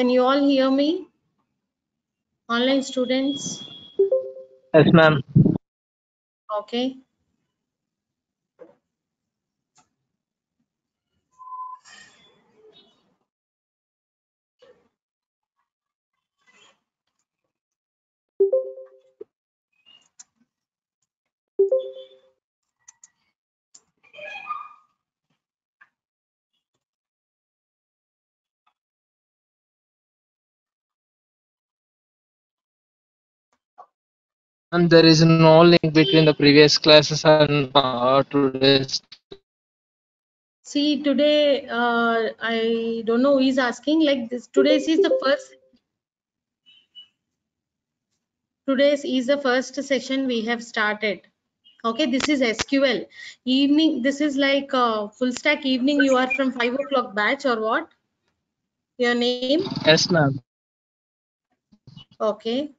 Can you all hear me? Online students? Yes, ma'am. Okay. And there is no link between the previous classes and today's. See, today, I don't know who is asking, like this, today's is the first session we have started. Okay, this is SQL. Evening, this is like full stack evening. You are from 5 o'clock batch or what? Your name? Yes, ma'am. Okay.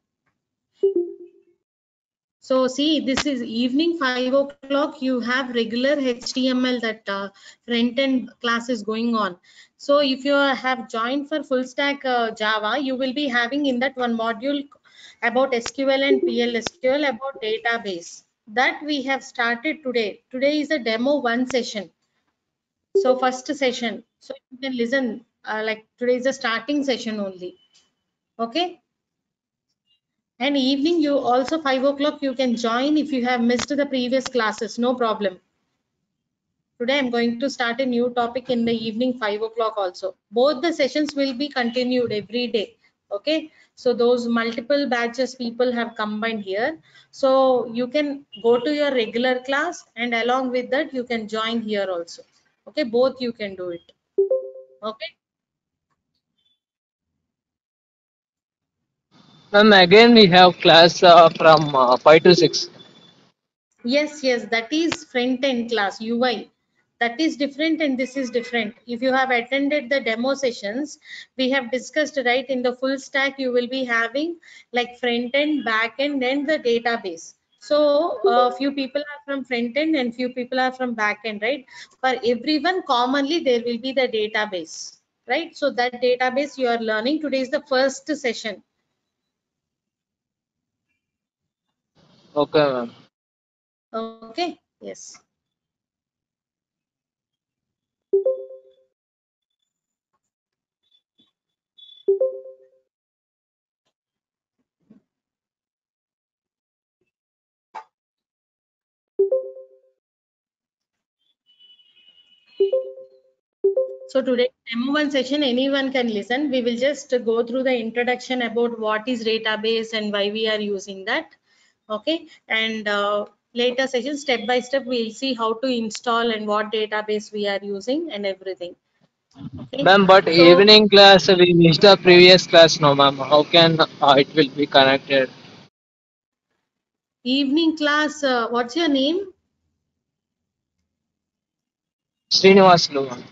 So see, this is evening 5 o'clock. You have regular HTML that front end class is going on. So if you have joined for full stack Java, you will be having in that one module about SQL and PLSQL about database. That we have started today. Today is a demo one session. So first session. So you can listen like today is a starting session only. Okay. And evening you also 5 o'clock you can join if you have missed the previous classes, no problem. Today I'm going to start a new topic in the evening 5 o'clock also. Both the sessions will be continued every day. Okay. So those multiple batches people have combined here. So you can go to your regular class and along with that you can join here also. Okay. Both you can do it. Okay. Ma'am, again we have class from 5 to 6. Yes, that is front end class UI. That is different and this is different. If you have attended the demo sessions, we have discussed right in the full stack, you will be having like front end, back end, and the database. So few people are from front end and few people are from back end, right? For everyone, commonly there will be the database, right? So that database you are learning today is the first session. Okay, ma'am. Okay, yes. So today demo one session, anyone can listen. We will just go through the introduction about what is database and why we are using that. Okay, and later session step by step we'll see how to install and what database we are using and everything. Okay, Ma'am, but so evening class we missed the previous class, no, ma'am. How can it will be connected? evening class, what's your name? Srinivaslu, ma'am.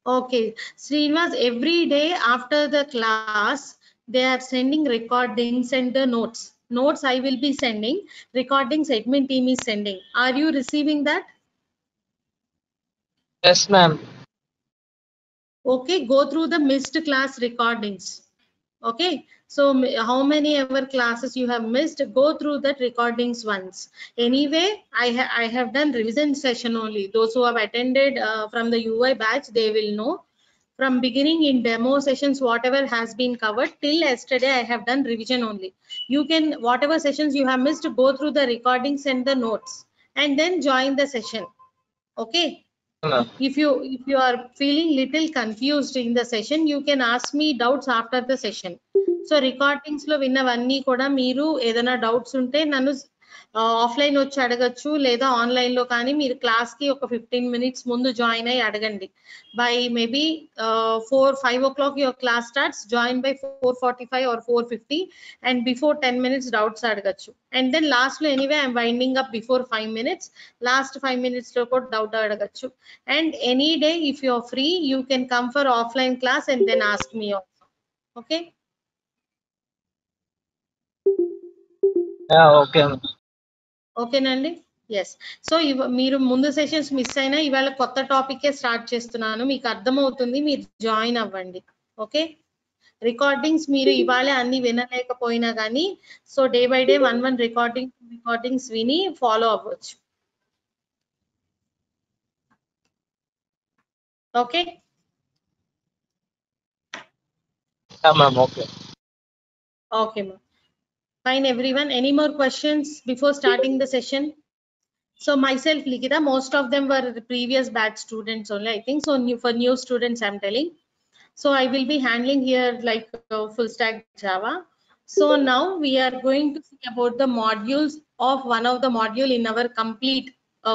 Okay, Srinivas, every day after the class, they are sending recordings and the notes. Notes I will be sending, recordings admin team is sending. Are you receiving that? Yes, ma'am. Okay, go through the missed class recordings. Okay, so how many ever classes you have missed, go through that recordings once. Anyway, I have done revision session only. Those who have attended from the UI batch, they will know. From beginning in demo sessions, whatever has been covered till yesterday, I have done revision only. You can, whatever sessions you have missed, go through the recordings and the notes and then join the session. Okay. Ma'am. If you are feeling little confused in the session, you can ask me doubts after the session. So recordings లో విన్నవన్నీ కూడా మీరు ఏదైనా doubts ఉంటే నన్ను offline వచ్చి అడగచ్చు లేదా online లో కానీ మీరు క్లాస్ కి ఒక 15 మినిట్స్ ముందు జాయిన్ అయ్యి అడగండి. By maybe 5 o'clock your class starts, join by 4:45 or 4:50 and before 10 minutes doubts అడగచ్చు. And then last లో anyway I'm winding up before 5 minutes. Last 5 minutes లో కూడా డౌట్ అడగచ్చు. And any day if you are free, you can come for offline class and then ask me also. Okay. Yeah, okay, ma'am. ఓకేనండి. Yes. So మీరు ముందు sessions miss అయినా ఇవాళ కొత్త టాపికే start చేస్తున్నాను, మీకు అర్థమవుతుంది, మీరు జాయిన్ అవ్వండి. ఓకే. రికార్డింగ్స్ మీరు ఇవాళ అన్ని వినలేకపోయినా కానీ so day by day one recordings విని ఫాలో అవ్వచ్చు. Okay ma'am. Okay. Okay ma'am. Fine everyone. Any more questions before starting the session? So myself, Likita, most of them were the previous batch students only, I think. So for new students, I'm telling. So I will be handling here like full stack Java. So now we are going to see about the modules of one of the module in our complete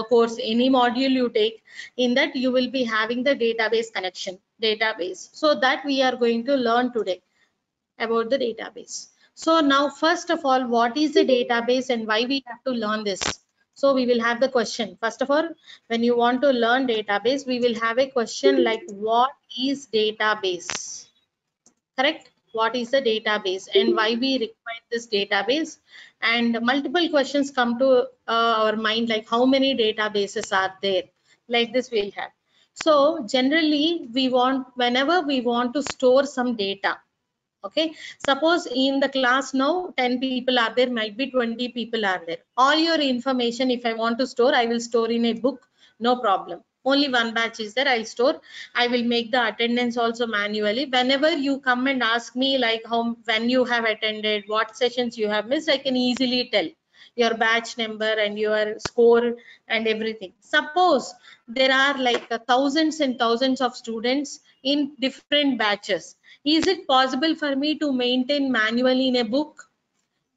course. Any module you take, in that you will be having the database connection, database. So that we are going to learn today about the database. So now first of all, what is the database and why we have to learn this? So we will have the question. First of all, when you want to learn database, we will have a question like what is database? Correct? What is the database and why we require this database? And multiple questions come to our mind like how many databases are there? Like this we'll have. So generally we want, whenever we want to store some data, okay, suppose in the class now 10 people are there, might be 20 people are there, all your information if I want to store, I will store in a book, no problem. Only one batch is there, I'll store. I will make the attendance also manually. Whenever you come and ask me like how, when you have attended, what sessions you have missed, I can easily tell your batch number and your score and everything. Suppose there are like thousands and thousands of students in different batches, is it possible for me to maintain manually in a book?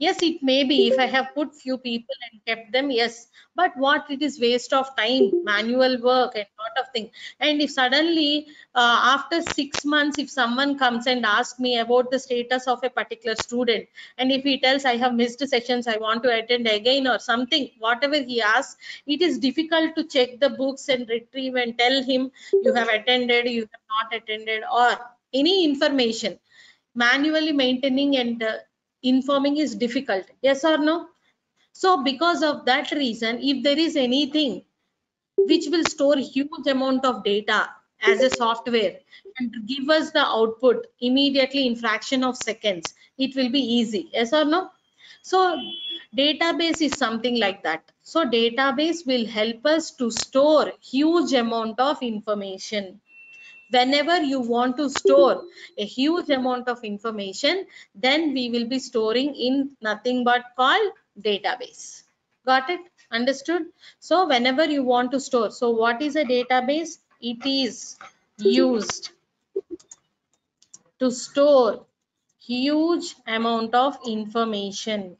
Yes, it may be if I have put few people and kept them, yes. But what, it is waste of time, manual work and lot of things. And if suddenly after 6 months, if someone comes and asks me about the status of a particular student, and if he tells I have missed sessions, I want to attend again or something, whatever he asks, it is difficult to check the books and retrieve and tell him you have attended, you have not attended, or any information. Manually maintaining and informing is difficult, yes or no? So because of that reason, if there is anything which will store huge amount of data as a software and give us the output immediately in fraction of seconds, it will be easy, yes or no? So database is something like that. So database will help us to store huge amount of information. Whenever you want to store a huge amount of information, then we will be storing in nothing but called database. Got it? Understood? So whenever you want to store, so what is a database? It is used to store huge amount of information.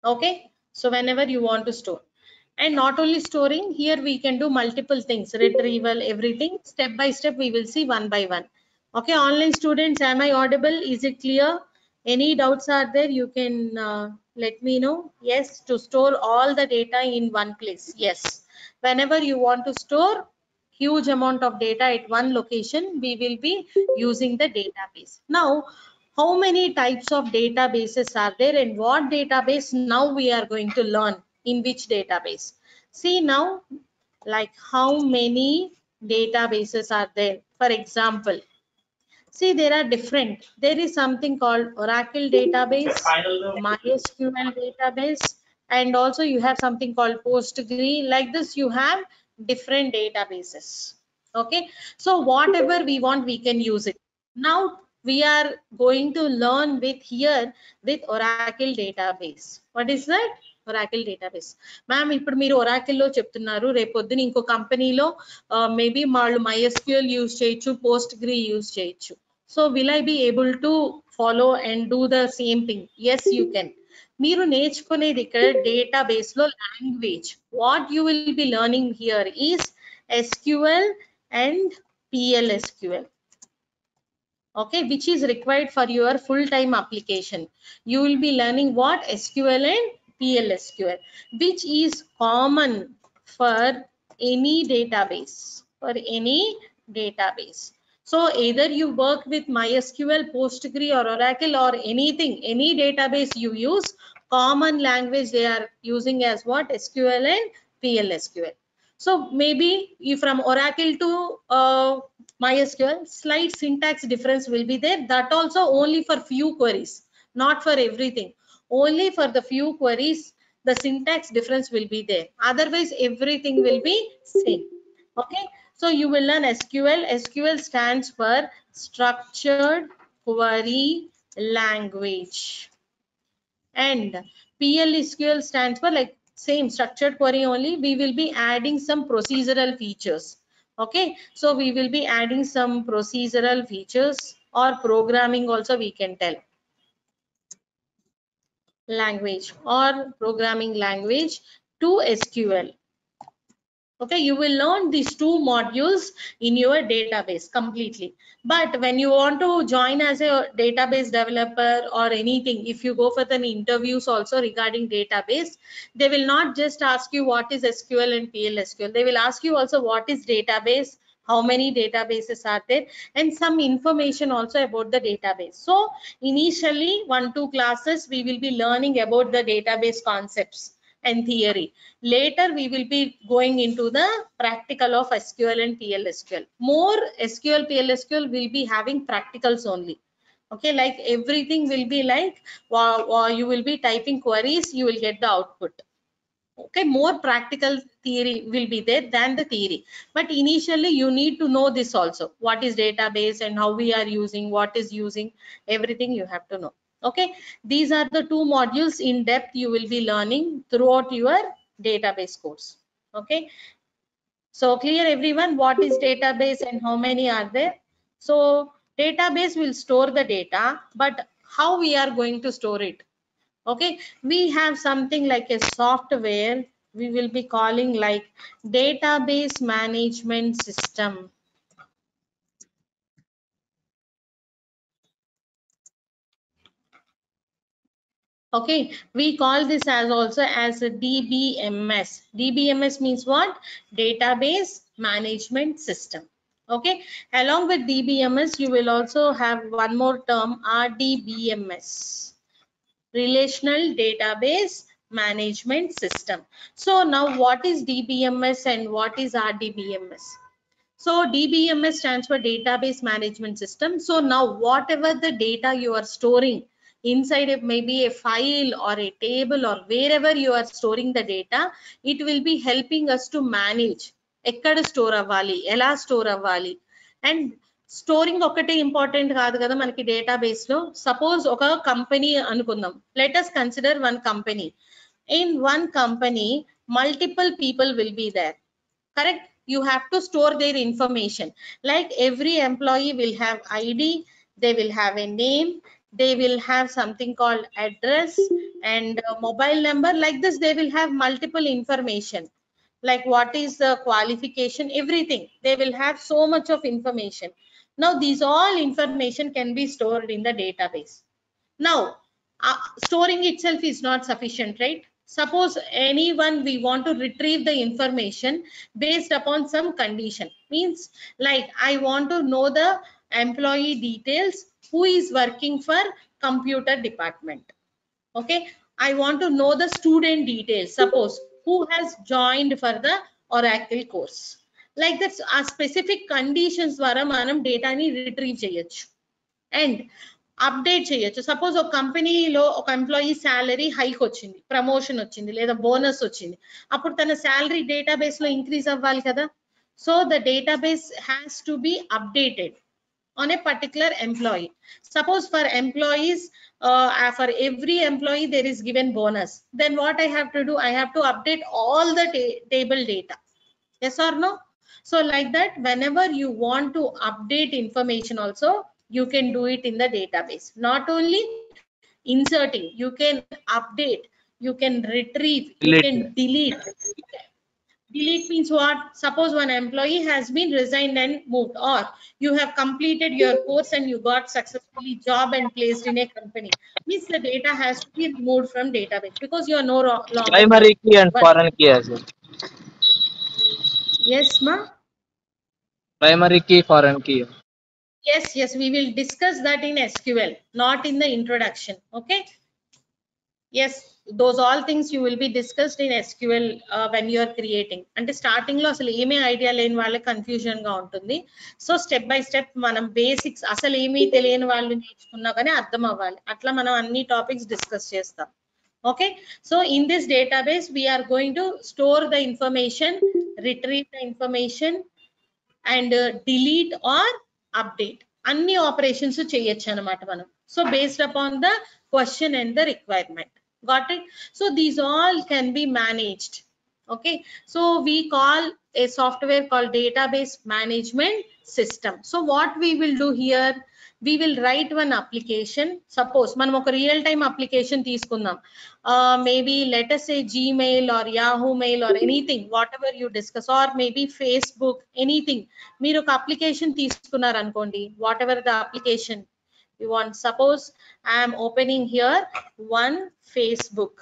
Okay, so whenever you want to store, and not only storing, here we can do multiple things, retrieval, everything step by step we will see one by one. Okay, online students, am I audible? Is it clear? Any doubts are there, you can let me know. Yes, to store all the data in one place, yes. Whenever you want to store huge amount of data at one location, we will be using the database. Now how many types of databases are there and what database now we are going to learn, in which database? See now, like how many databases are there? For example, see there are different. There is something called Oracle database, MySQL database, and also you have something called PostgreSQL. Like this, you have different databases. Okay, so whatever we want, we can use it. Now we are going to learn with here with Oracle database. What is that? Oracle database. Ma'am ఇప్పుడు మీరు ఒరాకిల్లో చెప్తున్నారు, రేపొద్దున ఇంకో కంపెనీలో maybe వాళ్ళు MySQL use చేయొచ్చు, Postgre use చేయొచ్చు. So will I be able to follow and do the same thing? Yes you can. మీరు నేర్చుకునేది ఇక్కడ డేటాబేస్ లో language. What you will be learning here is SQL and PLSQL. Okay, which is required for your full-time application. You will be learning what? SQL and PLSQL, which is common for any database, so either you work with MySQL, PostgreSQL or Oracle or anything, any database you use, common language they are using as what? SQL and PLSQL. So maybe if from Oracle to MySQL, slight syntax difference will be there. That also only for few queries, not for everything. Only for the few queries, the syntax difference will be there. Otherwise, everything will be same. Okay. So you will learn SQL. SQL stands for Structured Query Language. And PLSQL stands for like same structured query only. We will be adding some procedural features. Okay, so we will be adding some procedural features or programming also we can tell. Language or programming language to SQL. Okay, you will learn these two modules in your database completely. But when you want to join as a database developer or anything, if you go for the interviews also regarding database, they will not just ask you what is SQL and PLSQL. They will ask you also what is database, how many databases are there, and some information also about the database. So initially 1-2 classes we will be learning about the database concepts and theory. Later we will be going into the practical of SQL and PLSQL. More SQL PLSQL will be having practicals only. Okay, like everything will be like you will be typing queries, you will get the output. Okay, more practical theory will be there than the theory. But initially you need to know this also. What is database and how we are using, what is using, everything you have to know. Okay, these are the two modules in depth you will be learning throughout your database course. Okay, so clear everyone, what is database and how many are there? So database will store the data, but how we are going to store it? Okay, we have something like a software we will be calling like database management system. Okay, we call this as also as a DBMS. DBMS means what? Database management system. Okay, along with DBMS you will also have one more term, RDBMS, relational database management system. So now what is DBMS and what is RDBMS? So DBMS stands for database management system. So now whatever the data you are storing inside it, maybe a file or a table or wherever you are storing the data, it will be helping us to manage ఎక్కడ store అవ్వాలి, ఎలా store అవ్వాలి. And storing ఒకటే important కాదు కదా మనకి database లో. Suppose ఒక కంపెనీ అనుకుందాం, let us consider one company. In one company multiple people will be there, correct? You have to store their information. Like every employee will have ID, they will have a name, they will have something called address and mobile number. Like this they will have multiple information, like what is the qualification, everything. They will have so much of information. Now these all information can be stored in the database. Now storing itself is not sufficient, right? Suppose anyone we want to retrieve the information based upon some condition, means like I want to know the employee details who is working for computer department. Okay, I want to know the student details, suppose who has joined for the Oracle course. Like that a specific conditions ద్వారా మనం డేటాని retrieve చేయొచ్చు and update చేయొచ్చు. Suppose ఒక కంపెనీలో ఒక employee salary hike వచ్చింది, promotion వచ్చింది లేదా బోనస్ వచ్చింది, అప్పుడు తన శాలరీ డేటాబేస్ లో ఇంక్రీజ్ అవ్వాలి కదా. So the database has to be updated on a particular employee. Suppose for employees, for every employee there is given bonus, then what I have to do, I have to update all the table data. Yes or no? So like that whenever you want to update information also you can do it in the database. Not only inserting, you can update, you can retrieve, you can delete. Delete means what? Suppose one employee has been resigned and moved, or you have completed your course and you got successfully job and placed in a company, means the data has to be removed from database because you are no longer Primary key and working. foreign key as well. Yes ma? Primary key, foreign key. Yes, we will discuss that in SQL, not in the introduction. Okay, yes, those all things you will be discussed in SQL when you are creating. అంటే starting లో అసలు ఏమీ idea లేని వాళ్ళకి confusion గా ఉంటుంది. So step by step మనం basics అసలు ఏమీ తెలియని వాళ్ళు నేర్చుకున్నా కానీ అర్థం అవ్వాలి, అట్లా మనం అన్ని టాపిక్స్ డిస్కస్ చేస్తాం. Okay, so in this database we are going to store the information, retrieve the information, and delete or update అన్ని ఆపరేషన్స్ చేయొచ్చు అన్నమాట మనం. So based upon the question and the requirement. got it? So these all can be managed. Okay, so we call a software called database management system. So what we will do here, we will write one application. Suppose మనం ఒక real time application తీసుకుందాం, maybe let us say Gmail or Yahoo Mail or anything, whatever you discuss, or maybe Facebook, anything. మీరు ఒక application తీసుకున్నారు అనుకోండి, whatever the application you want. Suppose I am opening here one Facebook,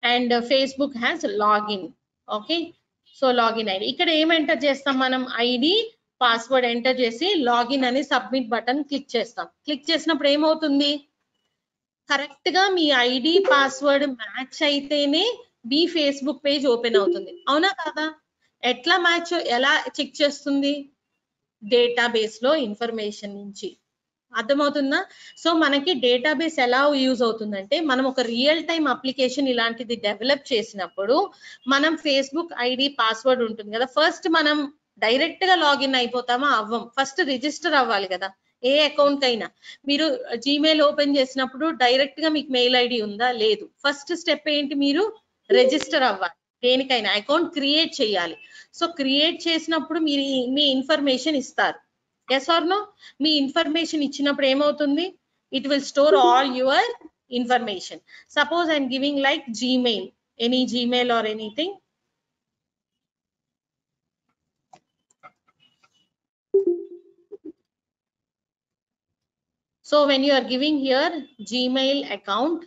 and Facebook has login. Okay, so login ID ఇక్కడ ఏం enter చేస్తాం మనం, ID password enter చేసి login అని సబ్మిట్ బటన్ క్లిక్ చేస్తాం. క్లిక్ చేసినప్పుడు ఏమవుతుంది, కరెక్ట్ గా మీ ఐడి పాస్వర్డ్ మ్యాచ్ అయితేనే మీ ఫేస్బుక్ పేజ్ ఓపెన్ అవుతుంది, అవునా కాదా? ఎట్లా మ్యాచ్, ఎలా చెక్ చేస్తుంది, డేటాబేస్ లో ఇన్ఫర్మేషన్ నుంచి. అర్థమవుతుందా? సో మనకి డేటాబేస్ ఎలా యూజ్ అవుతుందంటే, మనం ఒక రియల్ టైమ్ అప్లికేషన్ ఇలాంటిది డెవలప్ చేసినప్పుడు మనం ఫేస్బుక్ ఐడి పాస్వర్డ్ ఉంటుంది కదా, ఫస్ట్ మనం డైరెక్ట్ గా లాగిన్ అయిపోతామా, అవ్వం. ఫస్ట్ రిజిస్టర్ అవ్వాలి కదా ఏ అకౌంట్ అయినా. మీరు జీమెయిల్ ఓపెన్ చేసినప్పుడు డైరెక్ట్ గా మీకు మెయిల్ ఐడి ఉందా, లేదు. ఫస్ట్ స్టెప్ ఏంటి, మీరు రిజిస్టర్ అవ్వాలి, దేనికైనా అకౌంట్ క్రియేట్ చేయాలి. సో క్రియేట్ చేసినప్పుడు మీరు మీ ఇన్ఫర్మేషన్ ఇస్తారు, yes or no? Me information ఇచ్చినప్పుడు ఏమవుతుంది, it will store all your information. Suppose I'm giving like Gmail, any Gmail or anything. So when you are giving here Gmail account,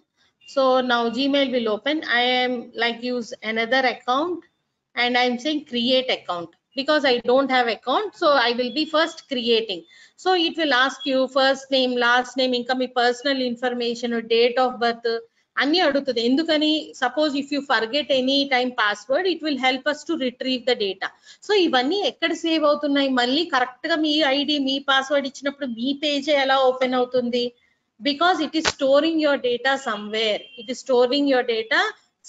so now Gmail will open. I am like use another account and I'm saying create account because I don't have account, so I will be first creating. So it will ask you first name, last name, ఇంకా మీ personal information, date of birth అన్ని అడుగుతుంది. ఎందుకని, suppose if you forget any time password, it will help us to retrieve the data. So ఇవన్నీ ఎక్కడ save అవుతున్నాయి, మళ్ళీ correct గా మీ ఐడి మీ పాస్వర్డ్ ఇచ్చినప్పుడు మీ పేజ్ ఎలా ఓపెన్ అవుతుంది, because it is storing your data somewhere, it is storing your data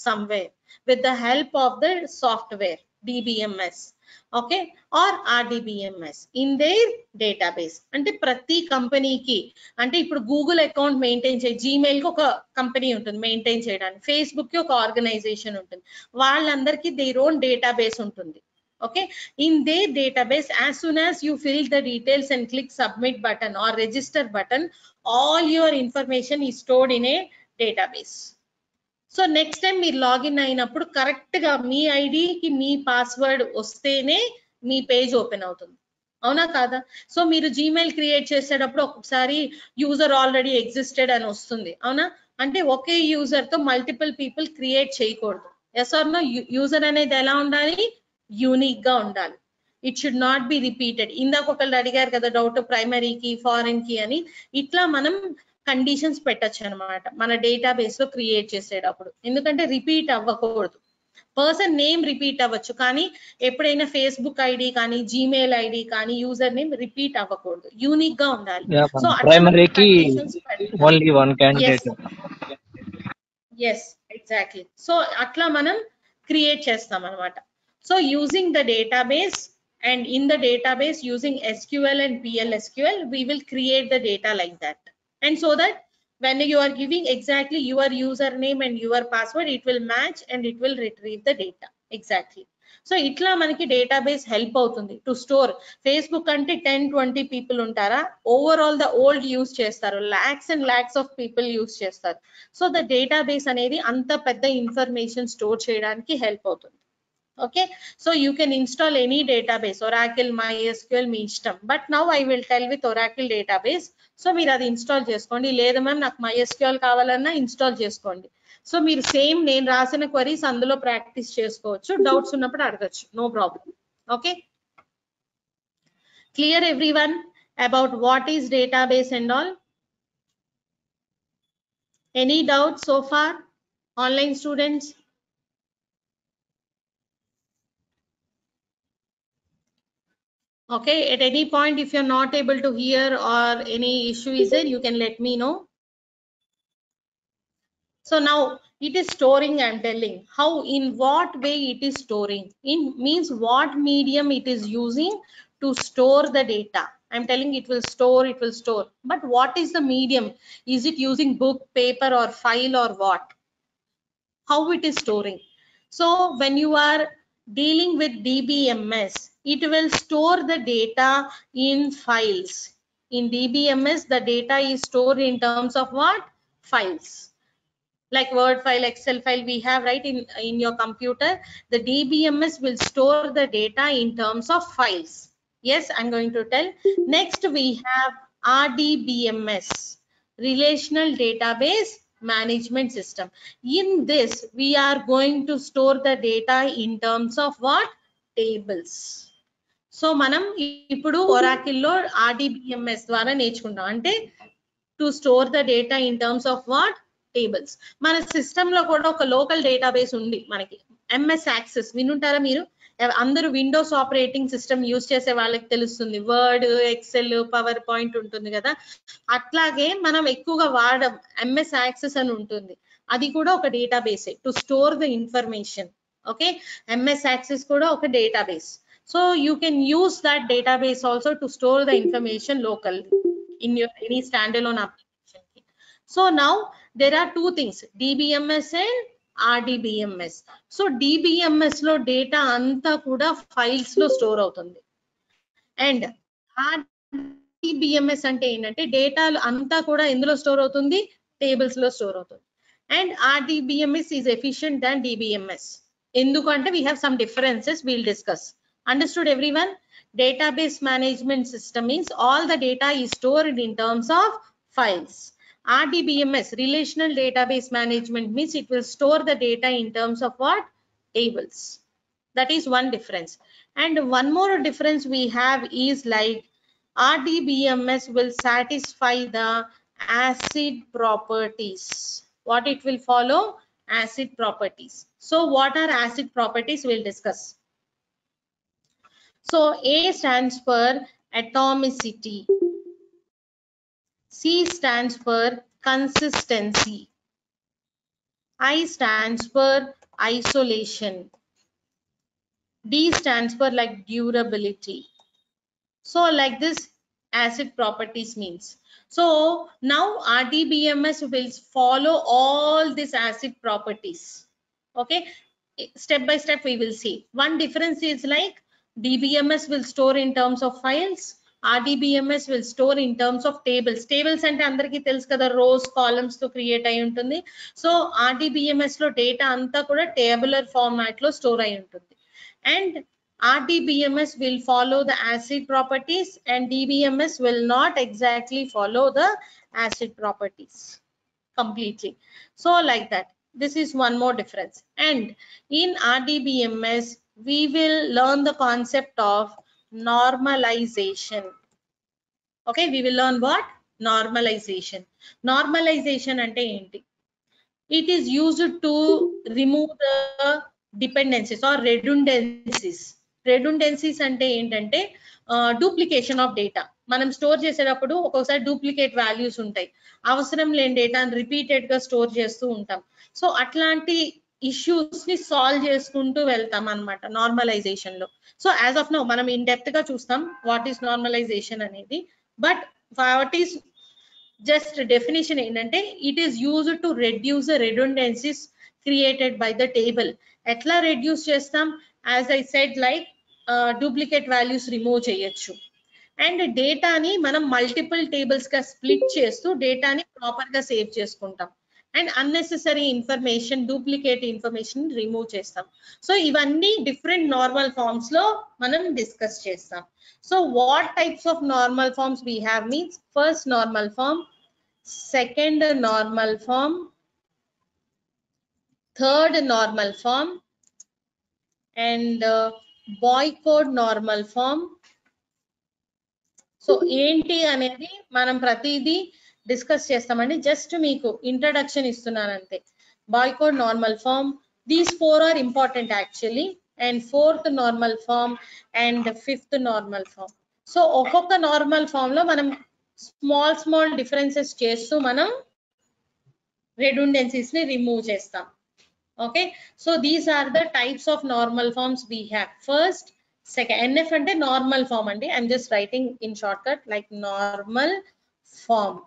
somewhere with the help of the software DBMS, okay, or RDBMS in their database. అంటే ప్రతి కంపెనీకి, అంటే ఇప్పుడు Google account maintain చేయ, Gmail కి ఒక company ఉంటుంది maintain చేయడానికి, ఫేస్బుక్ కి ఒక ఆర్గనైజేషన్ ఉంటుంది, వాళ్ళందరికీ దేర్ ఓన్ డేటాబేస్ ఉంటుంది. Okay, in their database, as soon as you fill the details and click submit button or register button, all your information is stored in a database. So next time మీరు login అయినప్పుడు correct గా మీ ఐడికి మీ password వస్తేనే మీ page open అవుతుంది, అవునా కాదా? So మీరు Gmail create చేసేటప్పుడు ఒక్కొక్కసారి యూజర్ ఆల్రెడీ ఎగ్జిస్టెడ్ అని వస్తుంది, అవునా? అంటే ఒకే యూజర్ తో మల్టిపుల్ పీపుల్ క్రియేట్ చేయకూడదు, ఎస్ ఆర్ నో? యూజర్ అనేది ఎలా ఉండాలి, యూనిక్ గా ఉండాలి, it should not be repeated. ఇందాక ఒకళ్ళు అడిగారు కదా డౌట్, ప్రైమరీకి ఫారెన్ కి అని. ఇట్లా మనం కండిషన్స్ పెట్టచ్చు అనమాట మన డేటాబేస్ లో క్రియేట్ చేసేటప్పుడు, ఎందుకంటే రిపీట్ అవ్వకూడదు. పర్సన్ నేమ్ రిపీట్ అవ్వచ్చు, కానీ ఎప్పుడైనా ఫేస్బుక్ ఐడి కానీ జీమెయిల్ ఐడి కానీ యూజర్ నేమ్ రిపీట్ అవ్వకూడదు, యూనిక్ గా ఉండాలి. సో ప్రైమరీకి only one candidate. Yes exactly. So అట్లా మనం క్రియేట్ చేస్తాం అనమాట. So using the database, and in the database using SQL and PLSQL, we will create the data like that. And so that when you are giving exactly your username and your password, it will match and it will retrieve the data exactly. So itla manaki database help avutundi to store. Facebook ante 10-20 people untara, overall the old use chestaru, lakhs and lakhs of people use chestaru. So the database anedi anta pedda information store cheyadaniki help avutundi. Okay, so you can install any database, Oracle, MySQL, మీ ఇష్టం. But now I will tell with Oracle database. So మీరు అది install చేసుకోండి, లేదు ma'am నాకు MySQL కావాలన్నా install చేసుకోండి. So మీరు same నేను రాసిన క్వరీస్ అందులో ప్రాక్టీస్ చేసుకోవచ్చు, డౌట్స్ ఉన్నప్పుడు అడగచ్చు, no problem. Okay, clear everyone about what is database and all? Any doubts so far, online students? Okay, at any point if you're not able to hear or any issue is there, you can let me know. So now it is storing, I'm telling how, in what way it is storing, in means what medium it is using to store the data. I'm telling it will store, but what is the medium? Is it using book, paper or file or what? How it is storing? So when you are dealing with DBMS, it will store the data in files. In DBMS, the data is stored in terms of what? Files. Like Word file, Excel file we have right in your computer. The DBMS will store the data in terms of files. Yes, I'm going to tell. Next we have RDBMS, Relational Database Management System. In this, we are going to store the data in terms of what? Tables. So మనం ఇప్పుడు Oracle లో RDBMS ద్వారా నేర్చుకుంటాం. అంటే to store the data in terms of what? Tables. మన system లో కూడా ఒక లోకల్ డేటాబేస్ ఉంది మనకి, ఎంఎస్ యాక్సెస్ వినుంటారా మీరు? అందరూ విండోస్ ఆపరేటింగ్ సిస్టమ్ యూజ్ చేసే వాళ్ళకి తెలుస్తుంది, వర్డ్, ఎక్సెల్, పవర్ పాయింట్ ఉంటుంది కదా. అట్లాగే మనం ఎక్కువగా వాడడం ఎంఎస్ యాక్సెస్ అని ఉంటుంది, అది కూడా ఒక డేటాబేసే to store the information. Okay, MS Access కూడా ఒక database. So you can use that database also to store the information local in your any standalone application. So now there are two things, DBMS and RDBMS. So DBMS లో data అంతా కూడా files లో store అవుతుంది, and RDBMS అంటే ఏంటంటే data అంతా కూడా ఎందులో స్టోర్ అవుతుంది? టేబుల్స్ లో స్టోర్ అవుతుంది. And RDBMS is efficient than DBMS. ఎందుకంటే we have some differences, we'll discuss. Understood everyone? Database management system means all the data is stored in terms of files. RDBMS, relational database management, means it will store the data in terms of what? Tables. That is one difference. And one more difference we have is like RDBMS will satisfy the ACID properties. What it will follow? ACID properties. So what are ACID properties? We'll discuss. So A stands for atomicity, C stands for consistency, I stands for isolation, D stands for like durability. So like this ACID properties means. So now RDBMS will follow all these ACID properties. Okay, step by step we will see. One difference is like DBMS will store in terms of files, RDBMS will store in terms of tables. Tables అంటే అందరికీ తెలుసు కదా, rows columns తో create అయి ఉంటుంది. So RDBMS లో data అంతా కూడా టేబులర్ ఫార్మాట్ లో స్టోర్ అయి ఉంటుంది. And RDBMS will follow the ACID properties and DBMS will not exactly follow the ACID properties completely. So like that, this is one more difference. And in RDBMS we will learn the concept of normalization. Okay, we will learn what? Normalization. Normalization ante enti? It is used to remove the dependencies or redundancies. Redundancies ante ఏంటంటే duplication of data. మనం store చేసేటప్పుడు ఒక్కొక్కసారి duplicate values ఉంటాయి, అవసరం లేని డేటాను repeated గా store చేస్తూ ఉంటాం. సో అట్లాంటి ఇష్యూస్ ని సాల్వ్ చేసుకుంటూ వెళ్తాం అన్నమాట నార్మలైజేషన్ లో. సో యాజ్ ఆఫ్ నౌ మనం ఇన్ డెప్త్ గా చూస్తాం వాట్ ఈస్ నార్మలైజేషన్ అనేది. But what is just definition ఏంటంటే it is used to reduce the redundancies created by the table. ఎట్లా reduce చేస్తాం? as I said like duplicate values remove చేయొచ్చు, and డేటాని మనం మల్టిపుల్ టేబుల్స్ గా స్ప్లిట్ చేస్తూ డేటాని ప్రాపర్ గా సేవ్ చేసుకుంటాం, and unnecessary information, duplicate information remove చేస్తాం. సో ఇవన్నీ డిఫరెంట్ నార్మల్ ఫార్మ్స్ లో మనం డిస్కస్ చేస్తాం. So what types of normal forms we have means first normal form, second normal form, third normal form, and Boycott normal form. So ఏంటి అనేది మనం ప్రతిదీ discuss చేస్తామండి. జస్ట్ మీకు ఇంట్రడక్షన్ ఇస్తున్నాను అంతే. Boyce Codd normal form, these 4 are important actually, and 4th normal form and 5th normal form. So ఒక్కొక్క normal form లో మనం స్మాల్ డిఫరెన్సెస్ చేస్తూ మనం redundancies ని రిమూవ్ చేస్తాం. Okay, so these are the types of normal forms we have. First, second, NF ante normal form andi. I'm just writing in shortcut like normal form.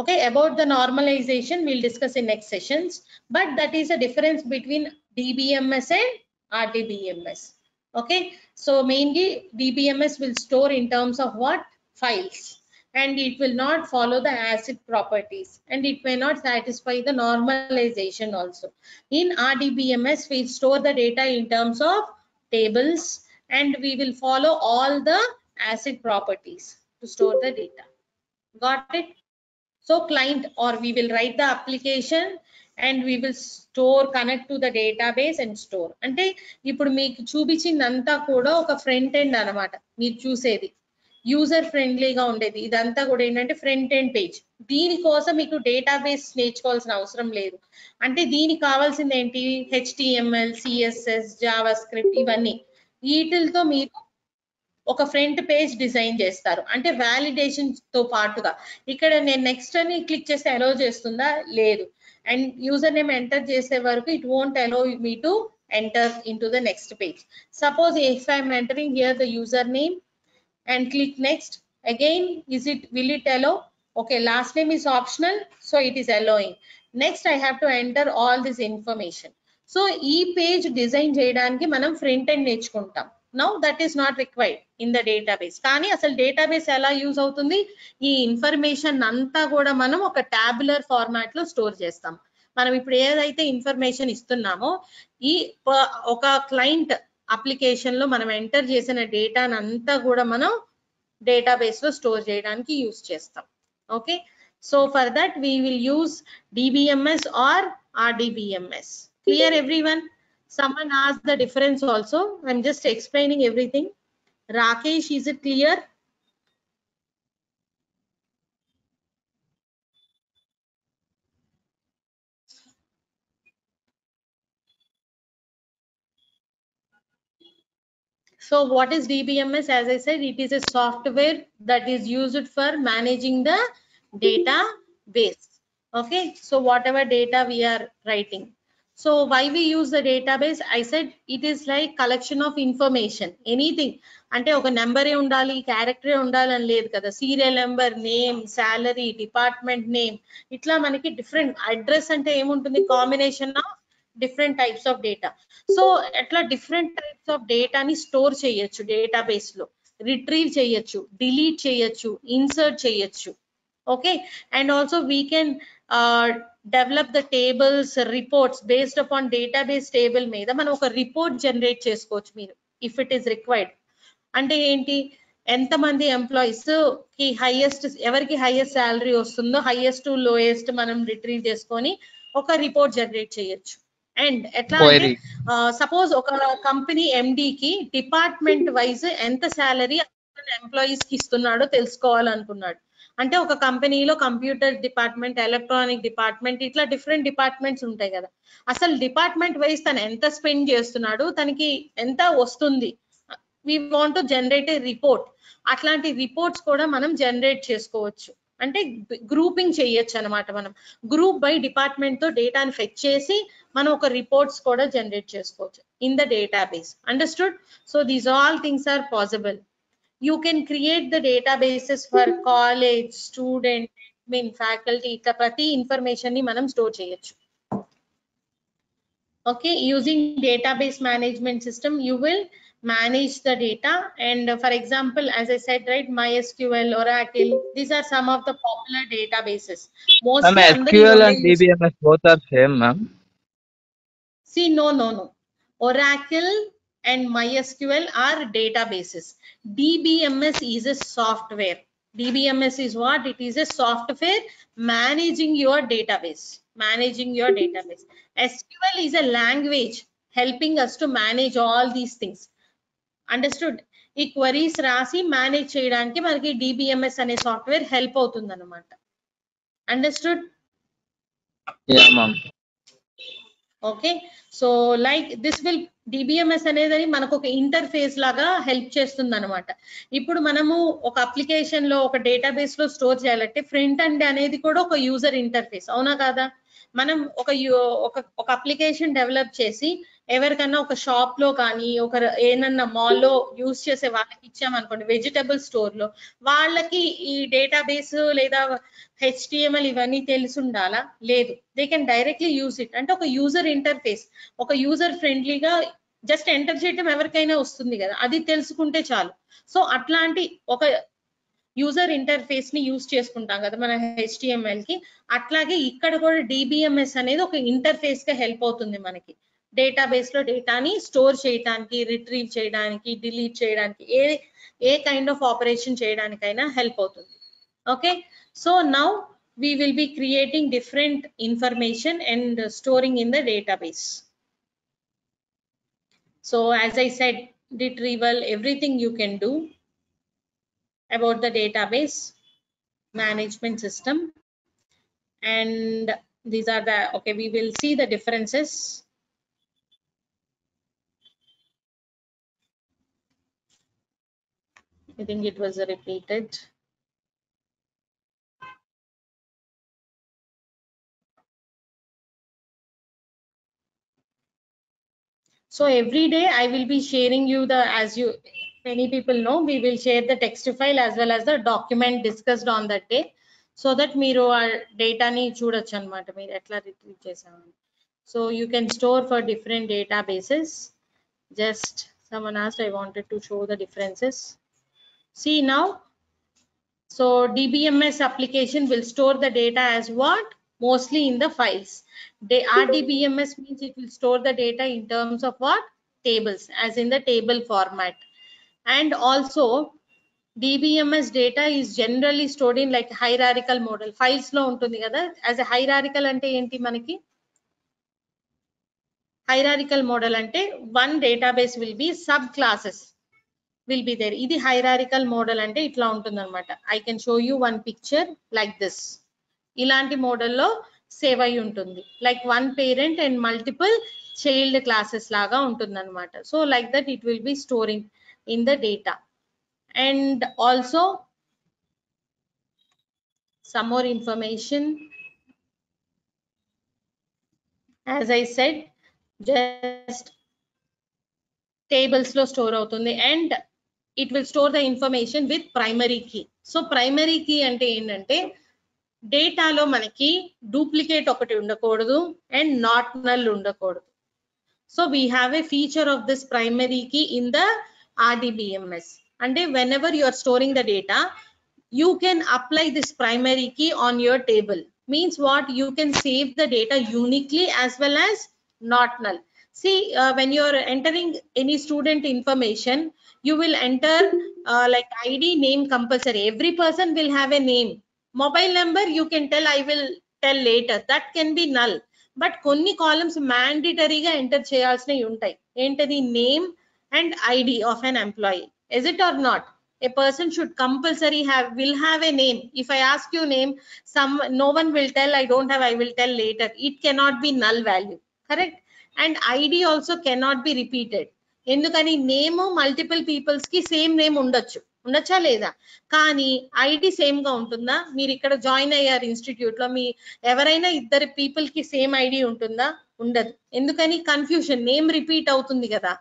Okay, about the normalization we'll discuss in next sessions, but that is a difference between DBMS and RDBMS. Okay, so mainly DBMS will store in terms of what? Files, and it will not follow the ACID properties, and it may not satisfy the normalization also. In RDBMS we store the data in terms of tables, and we will follow all the ACID properties to store the data. Got it? So client, or we will write the application and we will store, connect to the database and store. అంటే ఇప్పుడు మీకు చూపించిందంతా కూడా ఒక front end అన్నమాట. మీరు చూసేది user ఫ్రెండ్లీగా ఉండేది ఇదంతా కూడా ఏంటంటే ఫ్రంట్ ఎండ్ పేజ్. దీనికోసం మీకు డేటాబేస్ నేర్చుకోవాల్సిన అవసరం లేదు. అంటే దీనికి కావాల్సింది ఏంటి? HTML, CSS, జావా స్క్రిప్ట్, ఇవన్నీ. వీటితో మీరు ఒక ఫ్రంట్ పేజ్ డిజైన్ చేస్తారు. అంటే వ్యాలిడేషన్ తో పాటుగా ఇక్కడ నేను నెక్స్ట్ అని క్లిక్ చేస్తే అలో చేస్తుందా? లేదు. అండ్ యూజర్ నేమ్ ఎంటర్ చేసే వరకు it won't allow me to enter into the next page. Suppose if I am entering here the username and click next, again will it allow? Okay, last name is optional, so it is allowing. Next I have to enter all this information. So ఈ page design చేయడానికి మనం front end నేర్చుకుంటాం. Now that is not required in the database. కానీ అసలు database ఎలా use అవుతుంది? ఈ information అంతా కూడా మనం ఒక టాబులర్ ఫార్మాట్ లో స్టోర్ చేస్తాం. మనం ఇప్పుడు ఏదైతే ఇన్ఫర్మేషన్ ఇస్తున్నామో ఈ ఒక క్లయింట్ అప్లికేషన్ లో మనం ఎంటర్ చేసిన డేటాను అంతా కూడా మనం డేటాబేస్ లో స్టోర్ చేయడానికి యూజ్ చేస్తాం. Okay, so for that we will use DBMS or RDBMS. Clear everyone? Someone asked the difference also. I'm just explaining everything. Rakesh, is it clear? So what is DBMS? As I said, it is a software that is used for managing the database. Okay, so whatever data we are writing. So why we use the database? I said it is like collection of information. Anything. అంటే ఒక నెంబరే ఉండాలి, క్యారెక్టరే ఉండాలి అని లేదు కదా. Serial number, name, salary, department name, ఇట్లా మనకి డిఫరెంట్. అడ్రస్ అంటే ఏముంటుంది? Combination of different types of data. So అట్లా డిఫరెంట్ టైప్స్ ఆఫ్ డేటాని స్టోర్ చేయొచ్చు డేటాబేస్ లో, రిట్రీవ్ చేయొచ్చు, డిలీట్ చేయొచ్చు, ఇన్సర్ట్ చేయొచ్చు. Okay, and also we can develop the tables, reports based upon database table మీద మనం ఒక రిపోర్ట్ జనరేట్ చేసుకోవచ్చు మీరు, ఇఫ్ ఇట్ ఈస్ రిక్వైర్డ్. అంటే ఏంటి? ఎంతమంది ఎంప్లాయీస్ కి హైయెస్ట్, ఎవరికి హైయెస్ట్ శాలరీ వస్తుందో హైయెస్ట్ టు లోయెస్ట్ మనం రిట్రీవ్ చేసుకొని ఒక రిపోర్ట్ జనరేట్ చేయొచ్చు. అండ్ ఎట్లా అంటే సపోజ్ ఒక కంపెనీ ఎండి కి డిపార్ట్మెంట్ వైజ్ ఎంత శాలరీ ఎంప్లాయీస్ కి ఇస్తున్నాడో తెలుసుకోవాలనుకున్నాడు. అంటే ఒక కంపెనీలో కంప్యూటర్ డిపార్ట్మెంట్, ఎలక్ట్రానిక్ డిపార్ట్మెంట్, ఇట్లా డిఫరెంట్ డిపార్ట్మెంట్స్ ఉంటాయి కదా. అసలు డిపార్ట్మెంట్ వైజ్ తను ఎంత స్పెండ్ చేస్తున్నాడు, తనకి ఎంత వస్తుంది, we want to generate a report. అట్లాంటి రిపోర్ట్స్ కూడా మనం జనరేట్ చేసుకోవచ్చు. అంటే గ్రూపింగ్ చేయొచ్చు అనమాట. మనం గ్రూప్ బై డిపార్ట్మెంట్ తో డేటాని ఫెచ్ చేసి మనం ఒక రిపోర్ట్స్ కూడా జనరేట్ చేసుకోవచ్చు in the database. Understood? So these all things are possible. You can create the databases for college, student, admin, faculty, ఇట్లా ప్రతి ఇన్ఫర్మేషన్ ని మనం స్టోర్ చేయొచ్చు. Okay, using database management system you will manage the data, and for example, as I said, right, MySQL, Oracle, these are some of the popular databases. Mostly SQL and DBMS both are same, ma'am. See, no. Oracle and MySQL are databases. DBMS is a software. DBMS is what? It is a software managing your database. SQL is a language helping us to manage all these things. Understood? ఈ queries రాసి manage చేయడానికి మనకి DBMS అనే software help అవుతుంది అనమాట. Understood? Yeah, ma'am. Okay, so like this will DBMS అనేది మనకు ఒక ఇంటర్ఫేస్ లాగా హెల్ప్ చేస్తుంది అనమాట. ఇప్పుడు మనము ఒక అప్లికేషన్ లో ఒక డేటాబేస్ లో స్టోర్ చేయాలంటే ఫ్రంట్ ఎండ్ అనేది కూడా ఒక యూజర్ ఇంటర్ఫేస్, అవునా కాదా? మనం ఒక అప్లికేషన్ డెవలప్ చేసి ఎవరికన్నా ఒక షాప్ లో కానీ ఒక ఏదన్నా మాల్లో యూజ్ చేసే వాళ్ళకి ఇచ్చామనుకోండి, వెజిటబుల్ స్టోర్ లో, వాళ్ళకి ఈ డేటాబేస్ లేదా HTML ఇవన్నీ తెలిసి ఉండాలా? లేదు. They can directly use it. అంటే ఒక యూజర్ ఇంటర్ఫేస్, ఒక యూజర్ ఫ్రెండ్లీగా జస్ట్ ఎంటర్ చేయటం ఎవరికైనా వస్తుంది కదా, అది తెలుసుకుంటే చాలు. సో అట్లాంటి ఒక యూజర్ ఇంటర్ఫేస్ ని యూజ్ చేసుకుంటాం కదా మన HTML కి, అట్లాగే ఇక్కడ కూడా DBMS అనేది ఒక ఇంటర్ఫేస్ గా హెల్ప్ అవుతుంది మనకి. డేటాబేస్ లో డేటాని స్టోర్ చేయడానికి, రిట్రీవ్ చేయడానికి, డిలీట్ చేయడానికి, ఏ కైండ్ ఆఫ్ ఆపరేషన్ చేయడానికైనా హెల్ప్ అవుతుంది. Okay, so now we will be creating different information and storing in the database. So as I said, retrieval, everything you can do about the database management system, and these are the, okay, we will see the differences. I think it was repeated. So every day I will be sharing you the, as you many people know, we will share the text file as well as the document discussed on that day, so that మీరు ఆ డేటాని చూడొచ్చు అన్నమాట మీరు ఎట్లా retrieve చేసామని. So you can store for different databases. Just someone asked, I wanted to show the differences. See now, so DBMS application will store the data as what? Mostly in the files. RDBMS means it will store the data in terms of what? Tables, as in the table format. And also DBMS data is generally stored in like hierarchical model. Files lo untundi kada, as a hierarchical ante enti manaki? Hierarchical model ante one database will be subclasses will be there. Idi hierarchical model ante itla untundi anamata. I can show you one picture like this. Ilanti model lo save ayi untundi, like one parent and multiple child classes laga untundi anamata. So like that it will be storing in the data. And also some more information, as I said, just tables lo store avutundi, and it will store the information with primary key. So primary key ante endante data lo manaki duplicate okati undakodadu and not null undakodadu. So we have a feature of this primary key in the RDBMS, and whenever you are storing the data, you can apply this primary key on your table. Means what? You can save the data uniquely as well as not null. See, when you are entering any student information, you will enter like ID, name compulsory. Every person will have a name. Mobile number you can tell, I will tell later, that can be null. But కొన్ని columns మ్యాండేటరీగా enter చేయాల్సినవి ఉంటాయి. ఏంటది? Name and ID of an employee. Is it or not? A person should compulsory will have a name. If I ask you name, no one will tell I don't have, I will tell later. It cannot be null value, correct? And ID also cannot be repeated. ఎందుకని? Name multiple peoples కి same name ఉండొచ్చా లేదా? కానీ ID same గా ఉంటుందా? మీరు ఇక్కడ join అయ్యారు ఇన్స్టిట్యూట్ లో, మీ ఎవరైనా ఇద్దరు పీపుల్ కి సేమ్ ఐడి ఉంటుందా? ఉండదు. ఎందుకని? కన్ఫ్యూషన్, నేమ్ రిపీట్ అవుతుంది కదా.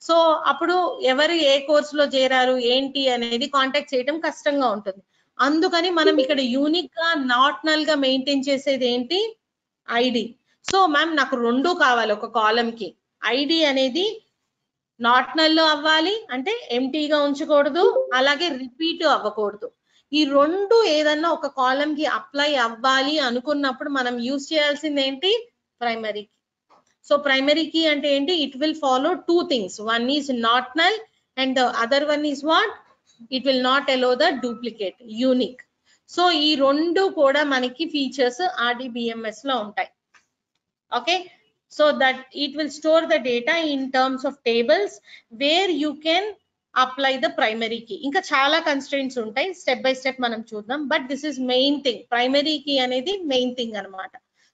సో అప్పుడు ఎవరు ఏ కోర్స్ లో చేరారు ఏంటి అనేది కాంటాక్ట్ చేయడం కష్టంగా ఉంటుంది. అందుకని మనం ఇక్కడ యూనిక్ గా నాట్ నల్ గా మెయింటైన్ చేసేది ఏంటి? ఐడి. సో మ్యామ్ నాకు రెండు కావాలి ఒక కాలమ్ కి. ఐడి అనేది నాట్ నల్ అవ్వాలి, అంటే ఎంటీగా ఉంచకూడదు, అలాగే రిపీట్ అవ్వకూడదు. ఈ రెండు ఏదన్నా ఒక కాలమ్ కి అప్లై అవ్వాలి అనుకున్నప్పుడు మనం యూజ్ చేయాల్సింది ఏంటి? Primary key. So primary key అంటే ఏంటి? It will follow two things. One is not null and the other one is what? It will not allow the duplicate, unique. So ఈ రెండు కూడా మనకి ఫీచర్స్ RDBMS లో ఉంటాయి. Okay, so that it will store the data in terms of tables where you can apply the primary key. ఇంకా చాలా constraints ఉంటాయి, step by step మనం చూద్దాం. But this is main thing, primary key అనేది main thing అన్నమాట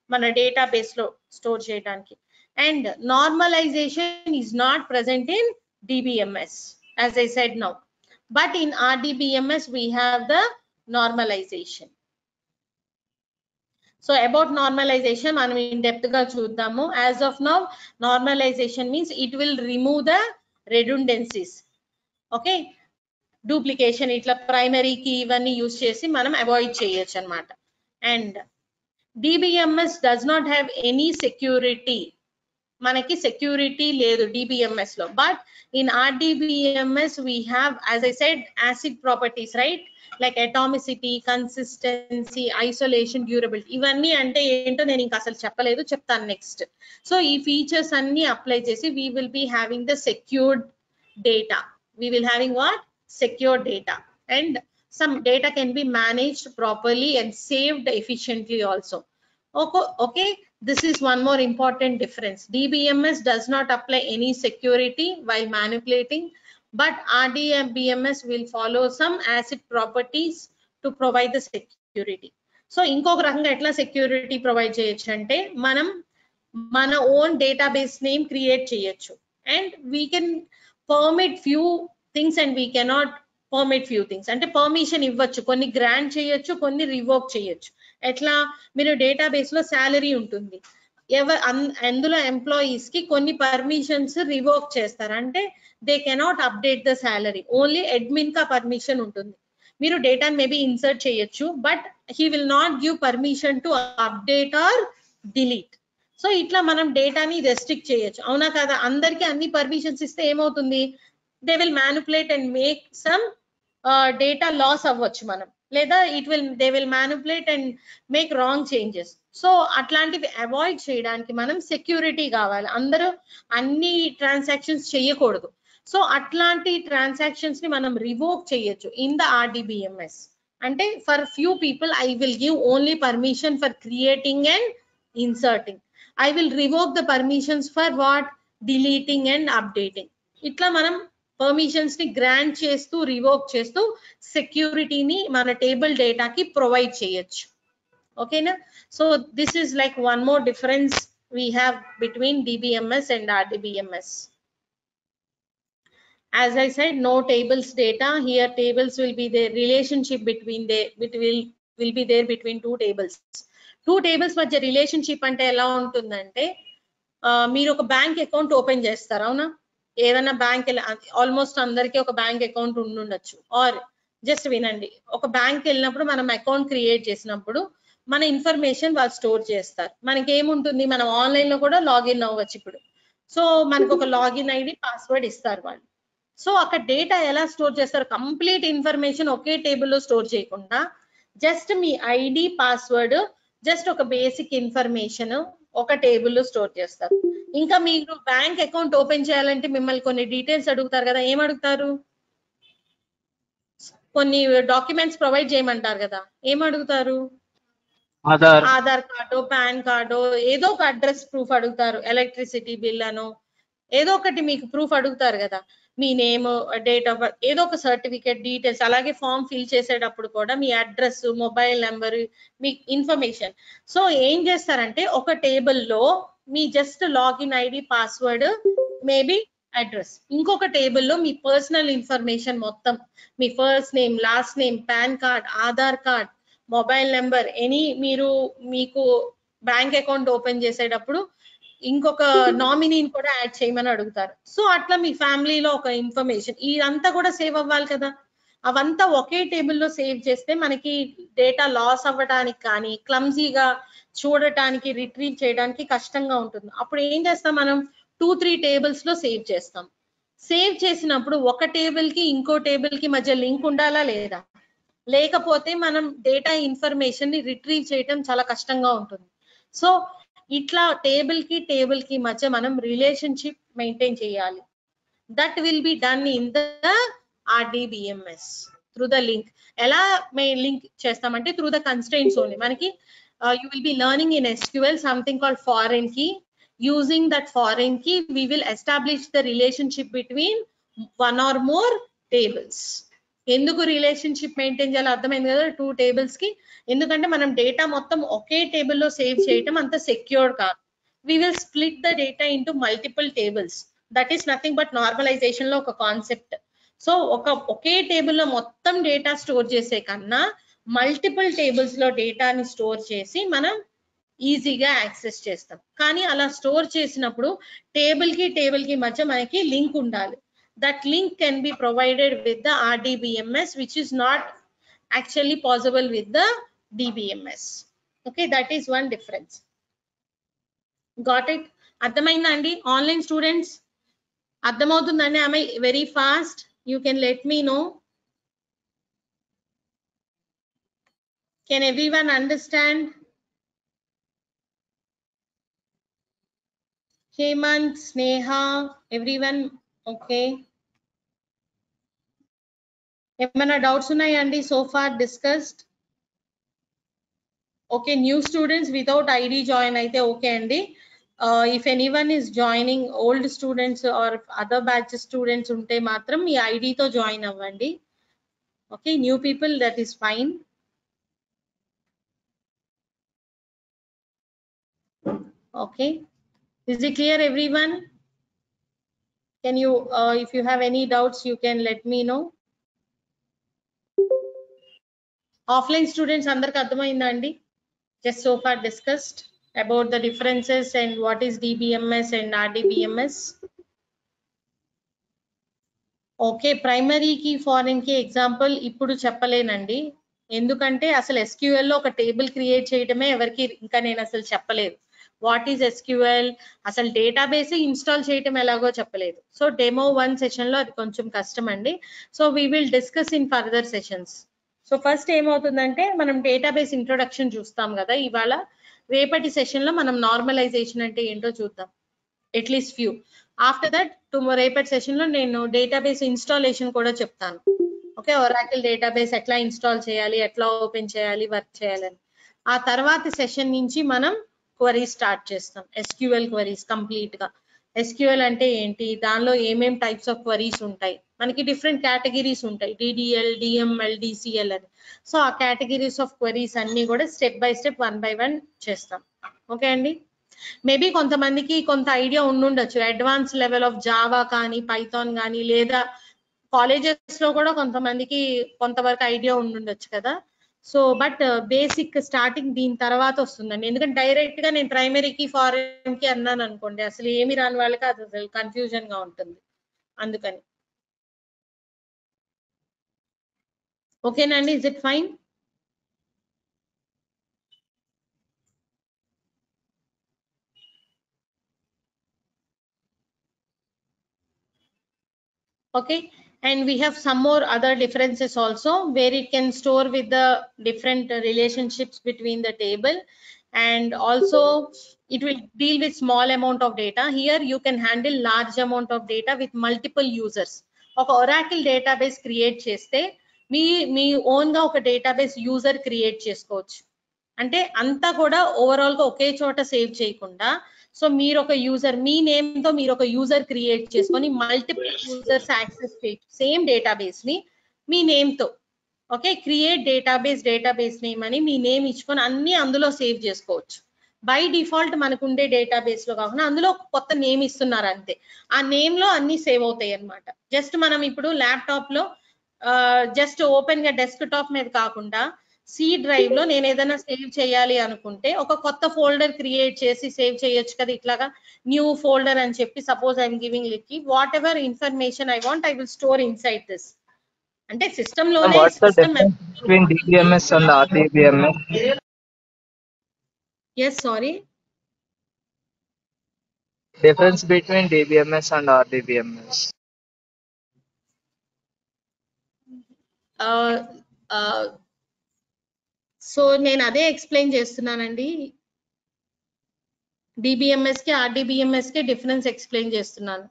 మన database లో store చేయడానికి. And normalization is not present in DBMS as I said now, but in RDBMS we have the normalization. So about normalization మనం in depth గా చూద్దాము. As of now normalization means it will remove the redundancies. Okay, duplication ఇట్లా primary key ఇవన్నీ use చేసి మనం avoid చేయొచ్చు అన్నమాట. And DBMS does not have any security, మనకి సెక్యూరిటీ లేదు DBMS లో. But in RDBMS we have, as I said, acid properties, right? Like atomicity, consistency, isolation, durability. ఇవన్నీ అంటే ఏంటో నేను ఇంకా అసలు చెప్పలేదు, చెప్తాను నెక్స్ట్. సో ఈ ఫీచర్స్ అన్ని అప్లై చేసి we will be having the secured data. We will having what? Secure data. And some data can be managed properly and saved efficiently also. Okay, this is one more important difference. DBMS does not apply any security while manipulating, but RDBMS will follow some acid properties to provide the security. So ఇంకొక రకంగా ఎట్లా security provide చేయొచ్చు అంటే మనం మన own database name create చేయొచ్చు. And we can permit few things and we cannot permit few things. అంటే permission ఇవ్వచ్చు, కొన్ని గ్రాంట్ చేయొచ్చు, కొన్ని రివోక్ చేయొచ్చు. ఎట్లా, మీరు డేటాబేస్ లో శాలరీ ఉంటుంది, అందులో ఎంప్లాయీస్ కి కొన్ని పర్మిషన్స్ రివోక్ చేస్తారు, అంటే they cannot update the salary, only admin కా పర్మిషన్ ఉంటుంది. మీరు డేటాని మేబీ ఇన్సర్ట్ చేయొచ్చు, but he will not give permission to update are delete. So ఇట్లా మనం డేటాని రెస్ట్రిక్ట్ చేయొచ్చు, అవునా కదా? అందరికి అన్ని పర్మిషన్స్ ఇస్తే ఏమవుతుంది, they will manipulate and make some data loss అవ్వచ్చు మనం, లేదా they will manipulate and make wrong changes. So అట్లాంటివి అవాయిడ్ చేయడానికి మనం సెక్యూరిటీ కావాలి, అందరూ అన్ని ట్రాన్సాక్షన్స్ చేయకూడదు. సో అట్లాంటి ట్రాన్సాక్షన్స్ ని మనం రివోక్ చేయొచ్చు ఇన్ ద RDBMS. అంటే for few people I will give only permission for creating and inserting, I will revoke the permissions for what, deleting and updating. ఇట్లా మనం పర్మిషన్స్ ని గ్రాంట్ చేస్తూ రివోక్ చేస్తూ సెక్యూరిటీని మన టేబుల్ డేటాకి ప్రొవైడ్ చేయొచ్చు. ఓకేనా? So this is like one more difference we have between DBMS and RDBMS. As I said, no tables data. Here tables will be the relationship between will be there between two tables. Two tables మధ్య relationship అంటే ఎలా ఉంటుందంటే, మీరు ఒక bank account open చేస్తారు, అవునా? ఏదైనా bank, almost అందరికీ ఒక బ్యాంక్ అకౌంట్ ఉండొచ్చు. ఆర్ జస్ట్ వినండి, ఒక బ్యాంక్ వెళ్ళినప్పుడు మనం అకౌంట్ క్రియేట్ చేసినప్పుడు మన ఇన్ఫర్మేషన్ వాళ్ళు స్టోర్ చేస్తారు. మనకి ఏముంటుంది, మనం ఆన్లైన్ లో కూడా లాగిన్ అవ్వచ్చు ఇప్పుడు. సో మనకు ఒక లాగిన్ ఐడి పాస్వర్డ్ ఇస్తారు వాళ్ళు. సో అక్కడ డేటా ఎలా స్టోర్ చేస్తారు, కంప్లీట్ ఇన్ఫర్మేషన్ ఒకే టేబుల్లో స్టోర్ చేయకుండా జస్ట్ మీ ఐడి పాస్వర్డ్, జస్ట్ ఒక బేసిక్ ఇన్ఫర్మేషన్ ఒక టేబుల్లో స్టోర్ చేస్తారు. ఇంకా మీరు బ్యాంక్ అకౌంట్ ఓపెన్ చేయాలంటే మిమ్మల్ని కొన్ని డీటెయిల్స్ అడుగుతారు కదా, ఏం అడుగుతారు, కొన్ని డాక్యుమెంట్స్ ప్రొవైడ్ చేయమంటారు కదా, ఏం అడుగుతారు, ఆధార్ కార్డు, పాన్ కార్డు, ఏదో ఒక అడ్రస్ ప్రూఫ్ అడుగుతారు, ఎలక్ట్రిసిటీ బిల్ అనో ఏదో ఒకటి మీకు ప్రూఫ్ అడుగుతారు కదా, మీ నేమ్, డేట్ ఆఫ్ బర్త్, ఏదో ఒక సర్టిఫికేట్ డీటెయిల్స్. అలాగే ఫామ్ ఫిల్ చేసేటప్పుడు కూడా మీ అడ్రస్, మొబైల్ నెంబర్, మీ ఇన్ఫర్మేషన్. సో ఏం చేస్తారంటే ఒక టేబుల్లో మీ just login ID, password, maybe address, ఇంకొక టేబుల్లో మీ పర్సనల్ ఇన్ఫర్మేషన్ మొత్తం, మీ first name, last name, PAN card, Aadhaar card, mobile number, మీకు బ్యాంక్ అకౌంట్ ఓపెన్ చేసేటప్పుడు ఇంకొక నామినీని కూడా యాడ్ చేయమని అడుగుతారు. సో అట్లా మీ ఫ్యామిలీలో ఒక ఇన్ఫర్మేషన్ ఇదంతా కూడా సేవ్ అవ్వాలి కదా. అవంతా ఒకే టేబుల్లో సేవ్ చేస్తే మనకి డేటా లాస్ అవ్వడానికి కానీ, క్లమ్జీగా చూడటానికి, రిట్రీవ్ చేయడానికి కష్టంగా ఉంటుంది. అప్పుడు ఏం చేస్తాం, మనం 2-3 టేబుల్స్ లో సేవ్ చేస్తాం. సేవ్ చేసినప్పుడు ఒక టేబుల్ కి ఇంకో టేబుల్ కి మధ్య లింక్ ఉండాలా లేదా, లేకపోతే మనం డేటా ఇన్ఫర్మేషన్ ని రిట్రీవ్ చేయడం చాలా కష్టంగా ఉంటుంది. సో ఇట్లా టేబుల్ కి మధ్య మనం రిలేషన్షిప్ మెయింటైన్ చేయాలి. That will be done in the RDBMS through the link. ఎలా లింక్ చేస్తామంటే త్రూ ద కన్స్ట్రెయింట్స్ ఓన్లీ. మనకి you will be learning in SQL something called foreign key. Using that foreign key we will establish the relationship between one or more tables. ఎందుకు relationship maintain చేయాలో అర్థమైంది కదా 2 tables కి. ఎందుకంటే మనం data మొత్తం ఒకే టేబుల్లో సేవ్ చేయటం అంత సెక్యూర్డ్ కాదు. We will split the data into multiple tables. That is nothing but normalization లో ఒక కాన్సెప్ట్. సో ఒకే టేబుల్లో మొత్తం డేటా స్టోర్ చేసే కన్నా మల్టిపుల్ టేబుల్స్ లో డేటాని స్టోర్ చేసి మనం ఈజీగా యాక్సెస్ చేస్తాం. కానీ అలా స్టోర్ చేసినప్పుడు టేబుల్ కి మధ్య మనకి లింక్ ఉండాలి. That link can be provided with the RDBMS, which is not actually possible with the DBMS. Okay, that is one difference. Got it? అర్థమైందా అండి ఆన్లైన్ స్టూడెంట్స్? అర్థమవుతుందండి? am I very fast? You can let me know. Can everyone understand? Hemant, Sneha, everyone okay? ఏమైనా doubts ఉన్నాయండి so far discussed? Okay, new students without ID join అయితే okay అండి. If anyone is joining old students or other batch students ఉంటే మాత్రం మీ ఐడితో join అవ్వండి. Okay, new people that is fine. Okay, is it clear everyone? Can you if you have any doubts you can let me know. Offline students అందరికి అర్థమైందా అండి? Just so far discussed about the differences and what is DBMS and RDBMS. Okay, ప్రైమరీకి ఫారెన్కి example ఇప్పుడు చెప్పలేనండి. ఎందుకంటే అసలు SQL లో ఒక టేబుల్ క్రియేట్ చేయడమే ఎవరికి ఇంకా నేను అసలు చెప్పలేదు. వాట్ ఈజ్ SQL, అసలు డేటాబేస్ ఇన్స్టాల్ చేయటం ఎలాగో చెప్పలేదు. సో డెమో 1 సెషన్ లో అది కొంచెం కష్టం అండి. So we will discuss in further sessions. So first ఏమవుతుందంటే మనం డేటాబేస్ ఇంట్రొడక్షన్ చూస్తాం కదా ఇవాళ. రేపటి సెషన్ లో మనం నార్మలైజేషన్ అంటే ఏంటో చూద్దాం, అట్లీస్ట్ ఫ్యూ. ఆఫ్టర్ దట్ రేపటి సెషన్ లో నేను డేటాబేస్ ఇన్స్టాలేషన్ కూడా చెప్తాను. ఓకే, ఒరాకిల్ డేటాబేస్ ఎట్లా ఇన్స్టాల్ చేయాలి, ఎట్లా ఓపెన్ చేయాలి, వర్క్ చేయాలని. ఆ తర్వాత సెషన్ నుంచి మనం క్వరీస్ స్టార్ట్ చేస్తాం, SQL క్వరీస్ కంప్లీట్ గా. SQL అంటే ఏంటి, దానిలో ఏమేం టైప్స్ ఆఫ్ క్వరీస్ ఉంటాయి, మనకి డిఫరెంట్ కేటగిరీస్ ఉంటాయి, DDL, DML, DCL అని. సో ఆ కేటగిరీస్ ఆఫ్ క్వరీస్ అన్ని కూడా స్టెప్ బై స్టెప్ 1 by 1 చేస్తాం. ఓకే అండి, మేబీ కొంతమందికి కొంత ఐడియా ఉండుండొచ్చు, అడ్వాన్స్ లెవెల్ ఆఫ్ జావా కానీ పైథాన్ కానీ, లేదా కాలేజెస్ లో కూడా కొంతమందికి కొంతవరకు ఐడియా ఉండుండొచ్చు కదా. సో బట్ బేసిక్ స్టార్టింగ్ దీని తర్వాత వస్తుందండి. ఎందుకంటే డైరెక్ట్ గా నేను ప్రైమరీకి ఫారెన్ కి అన్నాను అనుకోండి, అసలు ఏమి రాని వాళ్ళకి అది అసలు కన్ఫ్యూజన్ గా ఉంటుంది. అందుకని ఓకేనండి, is it fine? Okay, and we have some more other differences also, where it can store with the different relationships between the table, and also it will deal with small amount of data. Here you can handle large amount of data with multiple users. ఒక Oracle database create చేస్తే మీ own గా ఒక database user create చేసుకోవచ్చు. అంటే అంతా కూడా overall గా ఒకే చోట సేవ్ చేయకుండా, సో మీరు ఒక యూజర్, మీ నేమ్ తో మీరు ఒక యూజర్ క్రియేట్ చేసుకొని మల్టిపుల్ యూజర్స్ యాక్సెస్ చేయొచ్చు సేమ్ డేటాబేస్ ని మీ నేమ్ తో. ఓకే, క్రియేట్ డేటాబేస్ నేమ్ అని మీ నేమ్ ఇచ్చుకొని అన్ని అందులో సేవ్ చేసుకోవచ్చు. బై డిఫాల్ట్ మనకు ఉండే డేటాబేస్ లో కాకుండా అందులో కొత్త నేమ్ ఇస్తున్నారు అంతే, ఆ నేమ్ లో అన్ని సేవ్ అవుతాయి అన్నమాట. జస్ట్ మనం ఇప్పుడు ల్యాప్టాప్ లో జస్ట్ ఓపెన్ గా డెస్క్ టాప్ మీద కాకుండా సి డ్రైవ్ లో నేను ఏదైనా సేవ్ చేయాలి అనుకుంటే ఒక కొత్త ఫోల్డర్ క్రియేట్ చేసి సేవ్ చేయొచ్చు కదా. ఇట్లాగా న్యూ ఫోల్డర్ అని చెప్పి, suppose I'm giving like whatever information I want I will store inside this. అంటే సిస్టమ్ లోనే What's the system. difference between DBMS and RDBMS? Yes sorry, Difference between DBMS and RDBMS. So నేను అదే explain చేస్తున్నానండి. DBMS కి RDBMS కి difference explain చేస్తున్నాను.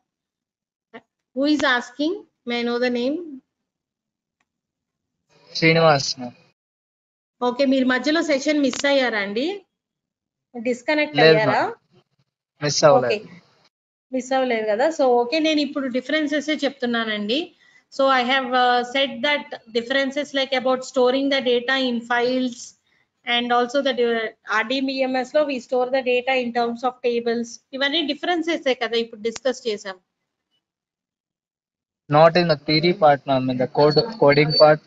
Who is asking, may know the name? Srinivas. Okay, మీరు మధ్యలో సెషన్ మిస్ అయ్యారా అండి, డిస్కనెక్ట్ లేదు అయ్యారా? మేడం, మిస్ ఓకే, అవ్వలేదు. మిస్ అవ్వలేదు కదా. సో ఓకే, నేను ఇప్పుడు డిఫరెన్సెస్ చెప్తున్నానండి. So I have said that differences like about storing the data in files and also the RDBMS లో we store the data in terms of tables. ఇవన్నీ differences కదా ఇప్పుడు డిస్కస్ చేసాం. Not in the theory part, ma'am, in the coding part.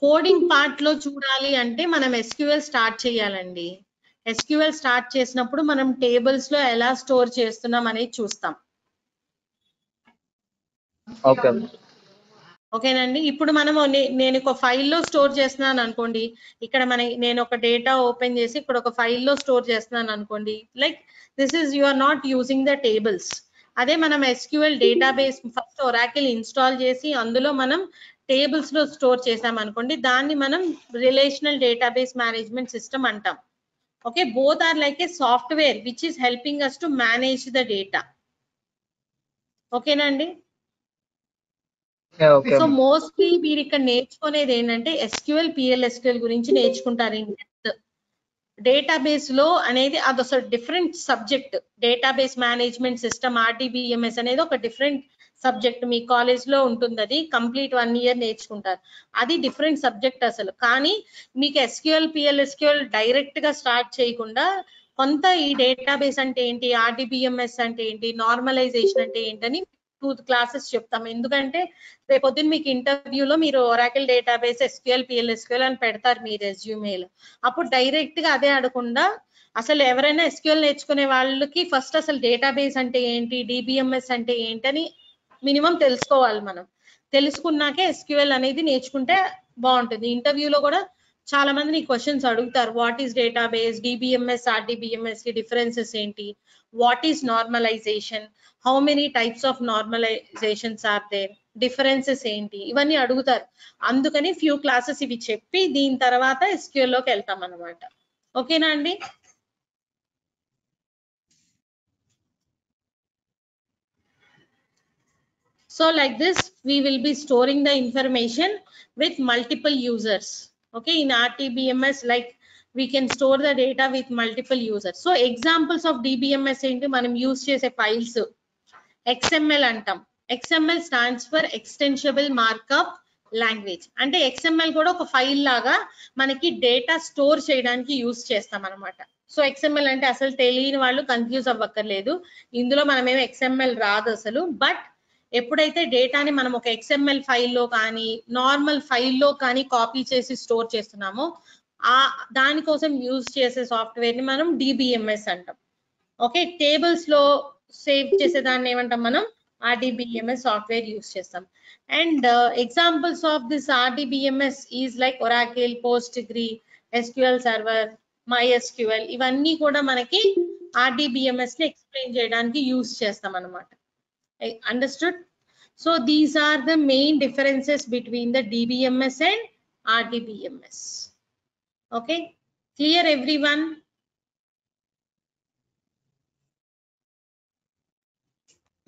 Coding part లో చూడాలి అంటే మనం SQL start చేయాలండి. SQL స్టార్ట్ చేసినప్పుడు మనం టేబుల్స్ లో ఎలా స్టోర్ చేస్తున్నాం అనేది చూస్తాం. Okay. ఓకేనండి. ఇప్పుడు మనము నేను ఒక ఫైల్లో స్టోర్ చేస్తున్నాను అనుకోండి. ఇక్కడ నేను ఒక డేటా ఓపెన్ చేసి ఇక్కడ ఒక ఫైల్లో స్టోర్ చేస్తున్నాను అనుకోండి. Like this is you are not using the tables. అదే మనం SQL database first Oracle install చేసి అందులో మనం టేబుల్స్ లో స్టోర్ చేసాం అనుకోండి, దాన్ని మనం రిలేషనల్ డేటాబేస్ మేనేజ్మెంట్ సిస్టమ్ అంటాం. Okay, both are like a software which is helping us to manage the data. ఓకేనండి. Okay. సో మోస్ట్లీ మీరు ఇక్కడ నేర్చుకునేది ఏంటంటే SQL PLSQL గురించి నేర్చుకుంటారు. ఇన్ డెప్త్ డేటాబేస్ లో అనేది అది అసలు different subject. Database management system RDBMS అనేది ఒక డిఫరెంట్ సబ్జెక్ట్. మీ కాలేజ్ లో ఉంటుంది, అది కంప్లీట్ 1 year నేర్చుకుంటారు. అది డిఫరెంట్ సబ్జెక్ట్ అసలు. కానీ మీకు SQL PLSQL డైరెక్ట్ గా స్టార్ట్ చేయకుండా కొంత ఈ డేటాబేస్ అంటే ఏంటి, RDBMS అంటే ఏంటి, నార్మలైజేషన్ అంటే ఏంటని 2 classes చెప్తాం. ఎందుకంటే రేపొద్దున మీకు ఇంటర్వ్యూలో మీరు ఒరాకిల్ డేటాబేస్ SQL PLSQL అని పెడతారు మీ రెజ్యూమేలో. అప్పుడు డైరెక్ట్ గా అదే అడగకుండా అసలు ఎవరైనా SQL నేర్చుకునే వాళ్ళకి ఫస్ట్ అసలు డేటాబేస్ అంటే ఏంటి, DBMS అంటే ఏంటని మినిమం తెలుసుకోవాలి. మనం తెలుసుకున్నాకే SQL అనేది నేర్చుకుంటే బాగుంటుంది. ఇంటర్వ్యూలో కూడా చాలా మంది క్వశ్చన్స్ అడుగుతారు. What is database, DBMS RDBMS కి డిఫరెన్సెస్ ఏంటి, what is normalisation, how many types of normalisations are there, differences ఏంటి, ఇవన్నీ అడుగుతారు. అందుకని ఫ్యూ క్లాసెస్ ఇవి చెప్పి దీని తర్వాత SQL లోకి వెళ్తాం అన్నమాట. ఓకేనా అండి. So like this, we will be storing the information with multiple users. Okay, in RDBMS, like we can store the data with multiple users. So examples of DBMS ఏంటి మనం యూజ్ చేసే ఫైల్స్ XML అంటాం. XML stands for extensible markup language. అంటే XML కూడా ఒక file లాగా మనకి data store చేయడానికి యూజ్ చేస్తాం అనమాట. సో XML అంటే అసలు తెలియని వాళ్ళు కన్ఫ్యూజ్ అవ్వక్కర్లేదు. ఇందులో మనమేమో XML రాదు అసలు. బట్ ఎప్పుడైతే డేటాని మనం ఒక XML ఫైల్లో కానీ నార్మల్ ఫైల్లో కానీ కాపీ చేసి స్టోర్ చేస్తున్నామో దానికోసం యూజ్ చేసే సాఫ్ట్వేర్ ని మనం DBMS అంటాం. ఓకే, టేబుల్స్ లో సేవ్ చేసేదాన్ని ఏమంటాం మనం, RDBMS సాఫ్ట్వేర్ యూజ్ చేస్తాం. And examples of this RDBMS is like Oracle, Postgre, SQL server, MySQL. ఇవన్నీ కూడా మనకి RDBMS ని ఎక్స్ప్లెయిన్ చేయడానికి యూజ్ చేస్తాం అన్నమాట. Understood? So these are the main differences between the DBMS and RDBMS. Okay, clear everyone?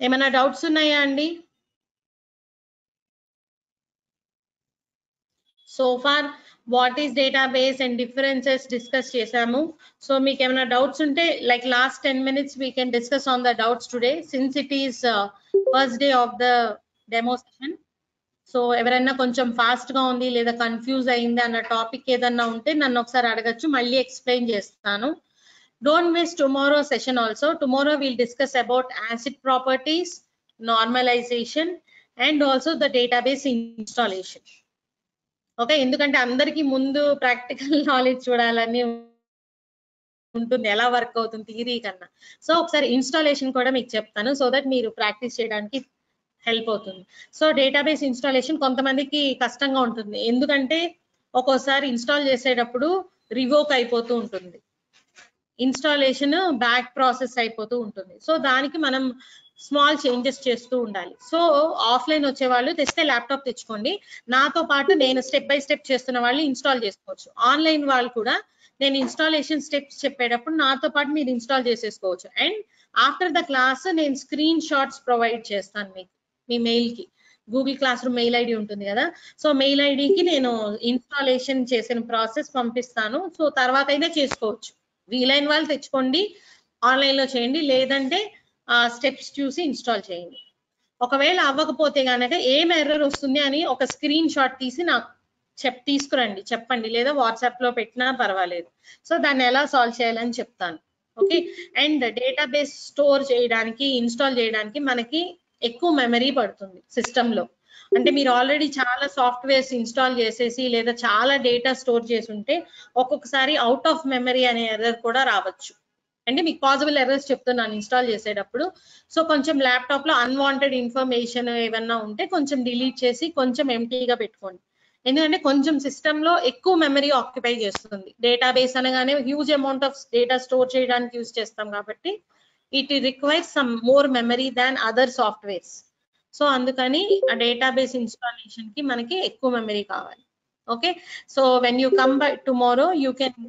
ఏమైనా doubts ఉన్నాయా అండి? So far what is database and differences discuss చేసాము. సో మీకు ఏమైనా డౌట్స్ ఉంటే like last 10 minutes we can discuss on the doubts today since it is first day of the demo session. So ఎవరైనా కొంచెం fast గా ఉంది లేదా confuse అయింది అన్న టాపిక్ ఏదన్నా ఉంటే నన్ను ఒకసారి అడగచ్చు, మళ్ళీ ఎక్స్ప్లెయిన్ చేస్తాను. Don't miss tomorrow session also. Tomorrow we'll discuss about ACID properties, normalization and also the database installation. Okay, ఎందుకంటే అందరికి ముందు ప్రాక్టికల్ నాలెడ్జ్ చూడాలని ఉంటుంది, ఎలా వర్క్ అవుతుంది థియరీ కన్నా. సో ఒకసారి ఇన్స్టాలేషన్ కూడా మీకు చెప్తాను, సో దట్ మీరు ప్రాక్టీస్ చేయడానికి హెల్ప్ అవుతుంది. సో డేటాబేస్ ఇన్స్టాలేషన్ కొంతమందికి కష్టంగా ఉంటుంది, ఎందుకంటే ఒక్కోసారి ఇన్స్టాల్ చేసేటప్పుడు రివోక్ అయిపోతూ ఉంటుంది, ఇన్స్టాలేషన్ బ్యాక్ ప్రాసెస్ అయిపోతూ ఉంటుంది. సో దానికి మనం స్మాల్ చేంజెస్ చేస్తూ ఉండాలి. సో ఆఫ్లైన్ వచ్చే వాళ్ళు తెస్తే ల్యాప్టాప్ తెచ్చుకోండి, నాతో పాటు నేను స్టెప్ బై స్టెప్ చేస్తున్న వాళ్ళు ఇన్స్టాల్ చేసుకోవచ్చు. ఆన్లైన్ వాళ్ళు కూడా నేను ఇన్స్టాలేషన్ స్టెప్స్ చెప్పేటప్పుడు నాతో పాటు మీరు ఇన్స్టాల్ చేసేసుకోవచ్చు. అండ్ ఆఫ్టర్ ద క్లాస్ నేను స్క్రీన్ షాట్స్ ప్రొవైడ్ చేస్తాను మీకు మీ మెయిల్ కి. Google class room mail ID ఉంటుంది కదా, సో మెయిల్ ఐడికి నేను ఇన్స్టాలేషన్ చేసిన ప్రాసెస్ పంపిస్తాను. సో తర్వాత అయినా చేసుకోవచ్చు, వీలైన వాళ్ళు తెచ్చుకోండి, ఆన్లైన్ లో చేయండి, లేదంటే స్టెప్స్ చూసి ఇన్స్టాల్ చేయండి. ఒకవేళ అవ్వకపోతే కనుక ఏం ఎర్రర్ వస్తుంది అని ఒక స్క్రీన్ షాట్ తీసి నాకు తీసుకురండి, చెప్పండి, లేదా వాట్సాప్ లో పెట్టినా పర్వాలేదు. సో దాన్ని ఎలా సాల్వ్ చేయాలని చెప్తాను. ఓకే. అండ్ డేటాబేస్ స్టోర్ చేయడానికి, ఇన్స్టాల్ చేయడానికి మనకి ఎక్కువ మెమరీ పడుతుంది సిస్టమ్ లో. అంటే మీరు ఆల్రెడీ చాలా సాఫ్ట్వేర్స్ ఇన్స్టాల్ చేసేసి లేదా చాలా డేటా స్టోర్ చేసి ఉంటే ఒక్కొక్కసారి అవుట్ ఆఫ్ మెమరీ అనే ఎర్రర్ కూడా రావచ్చు. అంటే మీకు పాసిబుల్ ఎర్రర్స్ చెప్తున్నాను ఇన్స్టాల్ చేసేటప్పుడు. సో కొంచెం ల్యాప్టాప్ లో అన్వాంటెడ్ ఇన్ఫర్మేషన్ ఏమన్నా ఉంటే కొంచెం డిలీట్ చేసి కొంచెం ఎంటీగా పెట్టుకోండి. ఎందుకంటే కొంచెం సిస్టమ్ లో ఎక్కువ మెమరీ ఆక్యుపై చేస్తుంది. డేటాబేస్ అనగానే huge amount of data store చేయడానికి యూజ్ చేస్తాం కాబట్టి it requires some more memory than other softwares. So అందుకని ఆ డేటాబేస్ ఇన్స్టాలేషన్ కి మనకి ఎక్కువ మెమరీ కావాలి. Okay. So when you come by tomorrow you can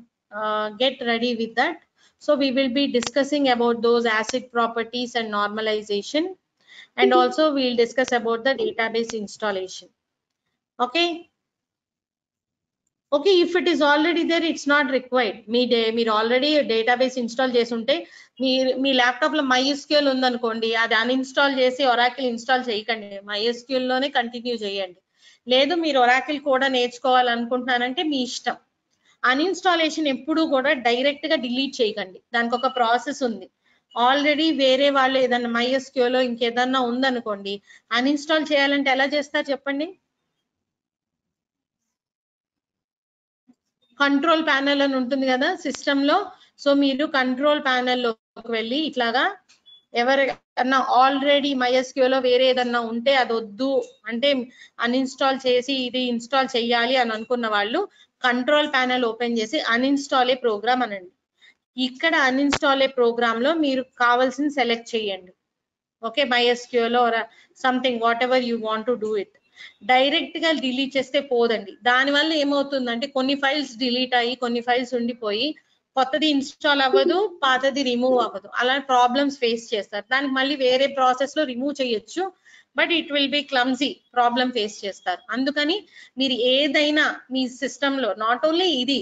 get ready with that. So we will be discussing about those ACID properties and normalization, and also we'll discuss about the database installation. Okay. Okay, if it is already there, it's not required. మీరు already database install చేసి ఉంటే మీ laptop లో MySQL ఉందనుకోండి, అది uninstall చేసి Oracle install చేయకండి, MySQL లోనే continue చేయండి. లేదు మీరు ఒరాకిల్ కూడా నేర్చుకోవాలనుకుంటున్నారంటే మీ ఇష్టం. అన్ఇన్స్టాలేషన్ ఎప్పుడు కూడా డైరెక్ట్ గా డిలీట్ చేయకండి, దానికి ఒక ప్రాసెస్ ఉంది. ఆల్రెడీ వేరే వాళ్ళు ఏదన్నా MySQL లో ఇంకేదన్నా ఉందనుకోండి, అన్ఇన్స్టాల్ చేయాలంటే ఎలా చేస్తారు చెప్పండి? కంట్రోల్ ప్యానెల్ అని ఉంటుంది కదా సిస్టమ్ లో. సో మీరు కంట్రోల్ ప్యానెల్ లోకి వెళ్ళి ఇట్లాగా ఎవరైనా ఆల్రెడీ MySQL లో వేరే ఏదన్నా ఉంటే అది వద్దు అంటే అన్ఇన్స్టాల్ చేసి ఇది ఇన్స్టాల్ చేయాలి అని అనుకున్న వాళ్ళు కంట్రోల్ ప్యానెల్ ఓపెన్ చేసి అన్ఇన్స్టాల్ ఏ ప్రోగ్రామ్ అనండి. ఇక్కడ అన్ఇన్స్టాల్ ఏ ప్రోగ్రామ్ లో మీరు కావాల్సింది సెలెక్ట్ చేయండి. Okay. MySQL or something whatever you want to do it. Direct గా డిలీట్ చేస్తే పోదండి. దానివల్ల ఏమవుతుందంటే కొన్ని ఫైల్స్ డిలీట్ అయ్యి కొన్ని ఫైల్స్ ఉండిపోయి కొత్తది ఇన్స్టాల్ అవ్వదు, పాతది రిమూవ్ అవ్వదు, అలా ప్రాబ్లమ్స్ ఫేస్ చేస్తారు. దానికి మళ్ళీ వేరే ప్రాసెస్ లో రిమూవ్ చేయొచ్చు, but it will be clumsy, problem face చేస్తారు. అందుకని మీరు ఏదైనా మీ సిస్టమ్ లో నాట్ ఓన్లీ ఇది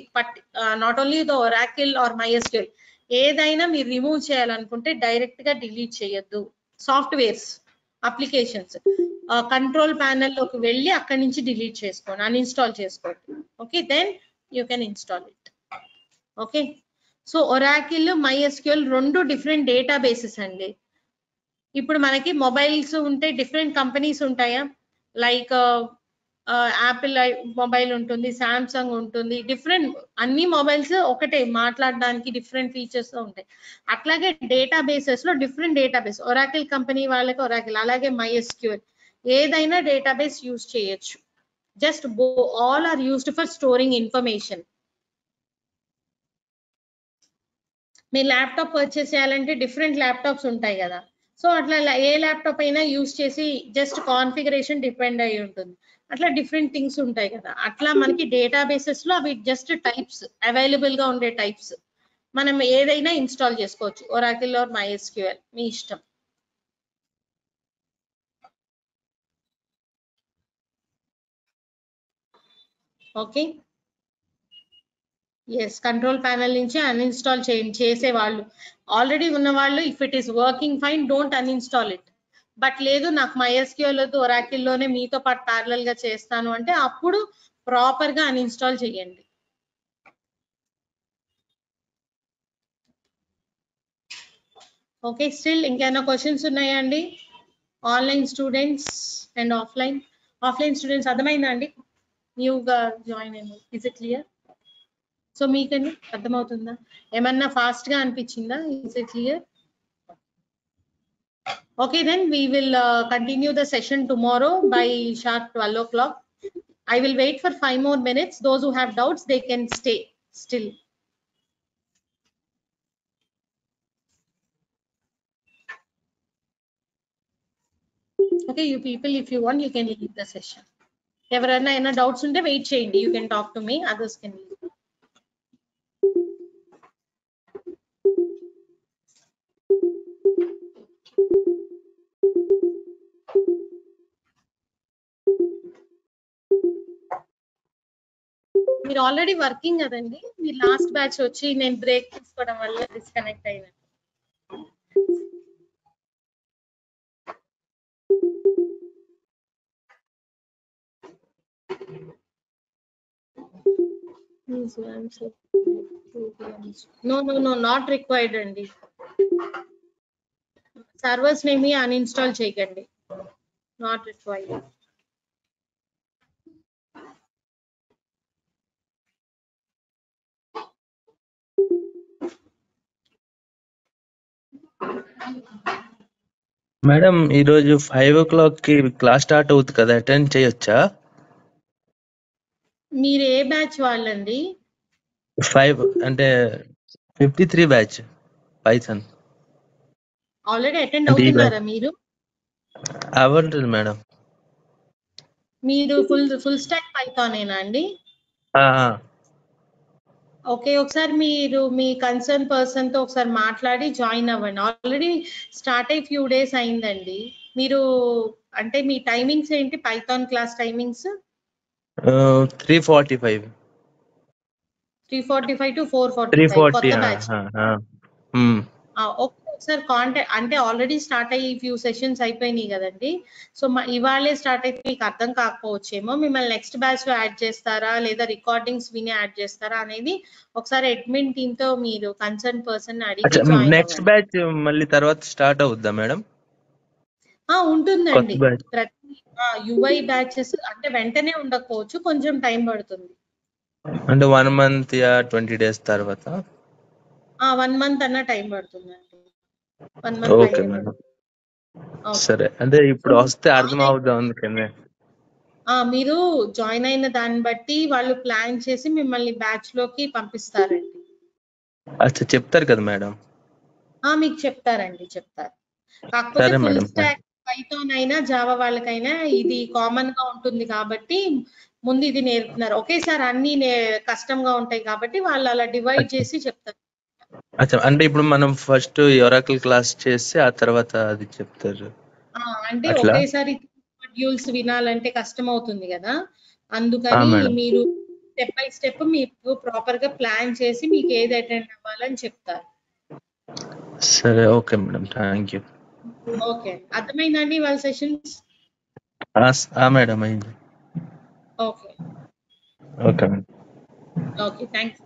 not only the Oracle or MySQL, ఏదైనా మీరు రిమూవ్ చేయాలనుకుంటే డైరెక్ట్ గా డిలీట్ చేయొద్దు. సాఫ్ట్వేర్స్, అప్లికేషన్స్ కంట్రోల్ ప్యానెల్ లోకి వెళ్ళి అక్కడి నుంచి డిలీట్ చేసుకోండి, అన్ఇన్స్టాల్ చేసుకోండి. Okay, then you can install it. Okay. So Oracle, MySQL రెండు డిఫరెంట్ డేటాబేసెస్ అండి. ఇప్పుడు మనకి మొబైల్స్ ఉంటే డిఫరెంట్ కంపెనీస్ ఉంటాయా, లైక్ యాపిల్ మొబైల్ ఉంటుంది, సామ్సంగ్ ఉంటుంది, డిఫరెంట్ అన్ని మొబైల్స్ ఒకటే మాట్లాడడానికి డిఫరెంట్ ఫీచర్స్ ఉంటాయి. అట్లాగే డేటాబేసెస్ లో డిఫరెంట్ డేటాబేస్, ఒరాకిల్ కంపెనీ వాళ్ళకి ఒరాకిల్, అలాగే MySQL ఏదైనా డేటాబేస్ యూజ్ చేయొచ్చు. Just all are used for storing information. మీ ల్యాప్టాప్ పర్చేస్ చేయాలంటే డిఫరెంట్ ల్యాప్టాప్స్ ఉంటాయి కదా, సో అట్లా ఏ ల్యాప్టాప్ అయినా యూజ్ చేసి జస్ట్ కాన్ఫిగరేషన్ డిపెండ్ అయి ఉంటుంది. అట్లా డిఫరెంట్ థింగ్స్ ఉంటాయి కదా, అట్లా మనకి డేటాబేసెస్ లో అవి జస్ట్ టైప్స్, అవైలబుల్ గా ఉండే టైప్స్. మనం ఏదైనా ఇన్స్టాల్ చేసుకోవచ్చు, ఒరాకిల్ ఆర్ MySQL, మీ ఇష్టం. ఓకే. ఎస్, కంట్రోల్ ప్యానెల్ నుంచి అన్ఇన్స్టాల్ చేసే వాళ్ళు, ఆల్రెడీ ఉన్న వాళ్ళు, if it is working fine don't uninstall it. But లేదు నాకు MySQL వద్దు, ఒరాకిల్ లోనే మీతో పాటు ప్యారలల్ గా చేస్తాను అంటే అప్పుడు ప్రాపర్ గా అన్ఇన్స్టాల్ చేయండి. ఓకే. స్టిల్ ఇంకేమైనా క్వశ్చన్స్ ఉన్నాయా అండి? Online students and offline students అర్థమైందా అండి? న్యూగా జాయిన్ అయ్యింది, ఇస్ ఇట్ క్లియర్? సో మీకండి అర్థమవుతుందా? ఏమన్నా ఫాస్ట్ గా అనిపించిందా? Is it clear? Okay, then we will continue the session tomorrow by sharp 12 o'clock. I will wait for 5 more minutes. Those who have doubts, they can stay still. Okay, you people, if you want, you can leave the session. ఎవరైనా ఏమైనా doubts ఉంటే wait చేయండి, you can talk to me, others can leave. మీరు already working కదండి, మీ last batch వచ్చి నేను break తీసుకోవడం వల్ల డిస్కనెక్ట్ అయినా. Please answer. No, not required అండి. సర్వర్స్ నేమి అన్ఇన్స్టాల్ చేయకండి. Not required. మేడం ఈరోజు 5 o'clock కి క్లాస్ స్టార్ట్ అవుతుంది కదా, అటెండ్ చేయొచ్చా? మీరు ఏ బ్యాచ్ వాళ్ళండి? 5 అంటే 53 బ్యాచ్ పైథాన్. ఆల్రెడీ అటెండ్ అంటే ఈ అవుతున్నారా మీరు? అవ్వట్లేదు మేడం. మీరు ఫుల్ స్టాక్ పైథానేనా అండి? ఓకే, ఒకసారి మీరు మీ కన్సర్న్ పర్సన్ తో ఒకసారి మాట్లాడి జాయిన్ అవ్వండి. ఆల్రెడీ స్టార్ట్ అయ్యి ఫ్యూ డేస్ అయిందండి. మీరు అంటే మీ టైమింగ్స్ ఏంటి? Python class timings 3:45 3:45 to 4:45 3:40. కొత్త బ్యాచ్. ఒకసారి కాంటాక్ట్ అంటే ఆల్రెడీ స్టార్ట్ అయ్యి ఫ్యూ సెషన్స్ అయిపోయినాయి కదండి. సో ఇవాళే స్టార్ట్ అయితే మీకు అర్థం కాకపోవచ్చేమో. మిమ్మల్ని నెక్స్ట్ బ్యాచ్ లో యాడ్ చేస్తారా లేదా రికార్డింగ్స్ విని యాడ్ చేస్తారా అనేది ఒకసారి అడ్మిన్ టీమ్ తో మీరు కన్సర్న్ పర్సన్ అడిగి జాయిన్ నెక్స్ట్ బ్యాచ్ మళ్ళీ తర్వాత స్టార్ట్ అవుద్దా మేడం? ఉంటుందండి. కొత్త బ్యాచ్ ప్రతి యుఐ బ్యాచెస్ అంటే వెంటనే ఉండకపోవచ్చు, కొంచెం టైం పడుతుంది. అంటే 1 month 20 days తర్వాత 1 month అన్న టైం పడుతుందండి. 1 month ఓకే పైనే మేడం. పడుతుంది. సరే, అంటే ఇప్పుడు వస్తే అర్థం అవుద్దాం అందుకనే. మీరు జాయిన్ అయిన దాన్ని బట్టి వాళ్ళు ప్లాన్ చేసి మిమ్మల్ని బ్యాచ్ లోకి పంపిస్తారండి. అచ్చా, చెప్తారు కదా మేడం? మీకు చెప్తారు. కాకపోతే సరే ఫుల్ మేడం. స్టాక్ పైథాన్ అయినా జావా వాళ్ళకైనా ఇది కామన్ గా ఉంటుంది కాబట్టి ముందు ఇది నేర్పుతున్నారు. ఒకేసారి అన్ని కష్టంగా ఉంటాయి కాబట్టి వాళ్ళు అలా డివైడ్ చేసి చెప్తారు. అచ్చా, అంటే ఇప్పుడు మనం ఫస్ట్ ఒరాకిల్ క్లాస్ చేస్తే ఆ తర్వాత అది చెప్తారు. అంటే అట్లా? ఒకేసారి మాడ్యూల్స్ వినాలంటే కష్టం అవుతుంది కదా, అందుకని మేడం. మీరు స్టెప్ బై స్టెప్ మీకు ప్రాపర్ గా ప్లాన్ చేసి మీకు ఏది అటెండ్ అవ్వాలని చెప్తారు. సరే, okay madam, thank you. Okay, అర్థమైందండి వాళ్ళ సెషన్స్? మేడం అయింది. Okay okay madam. Okay, thanks.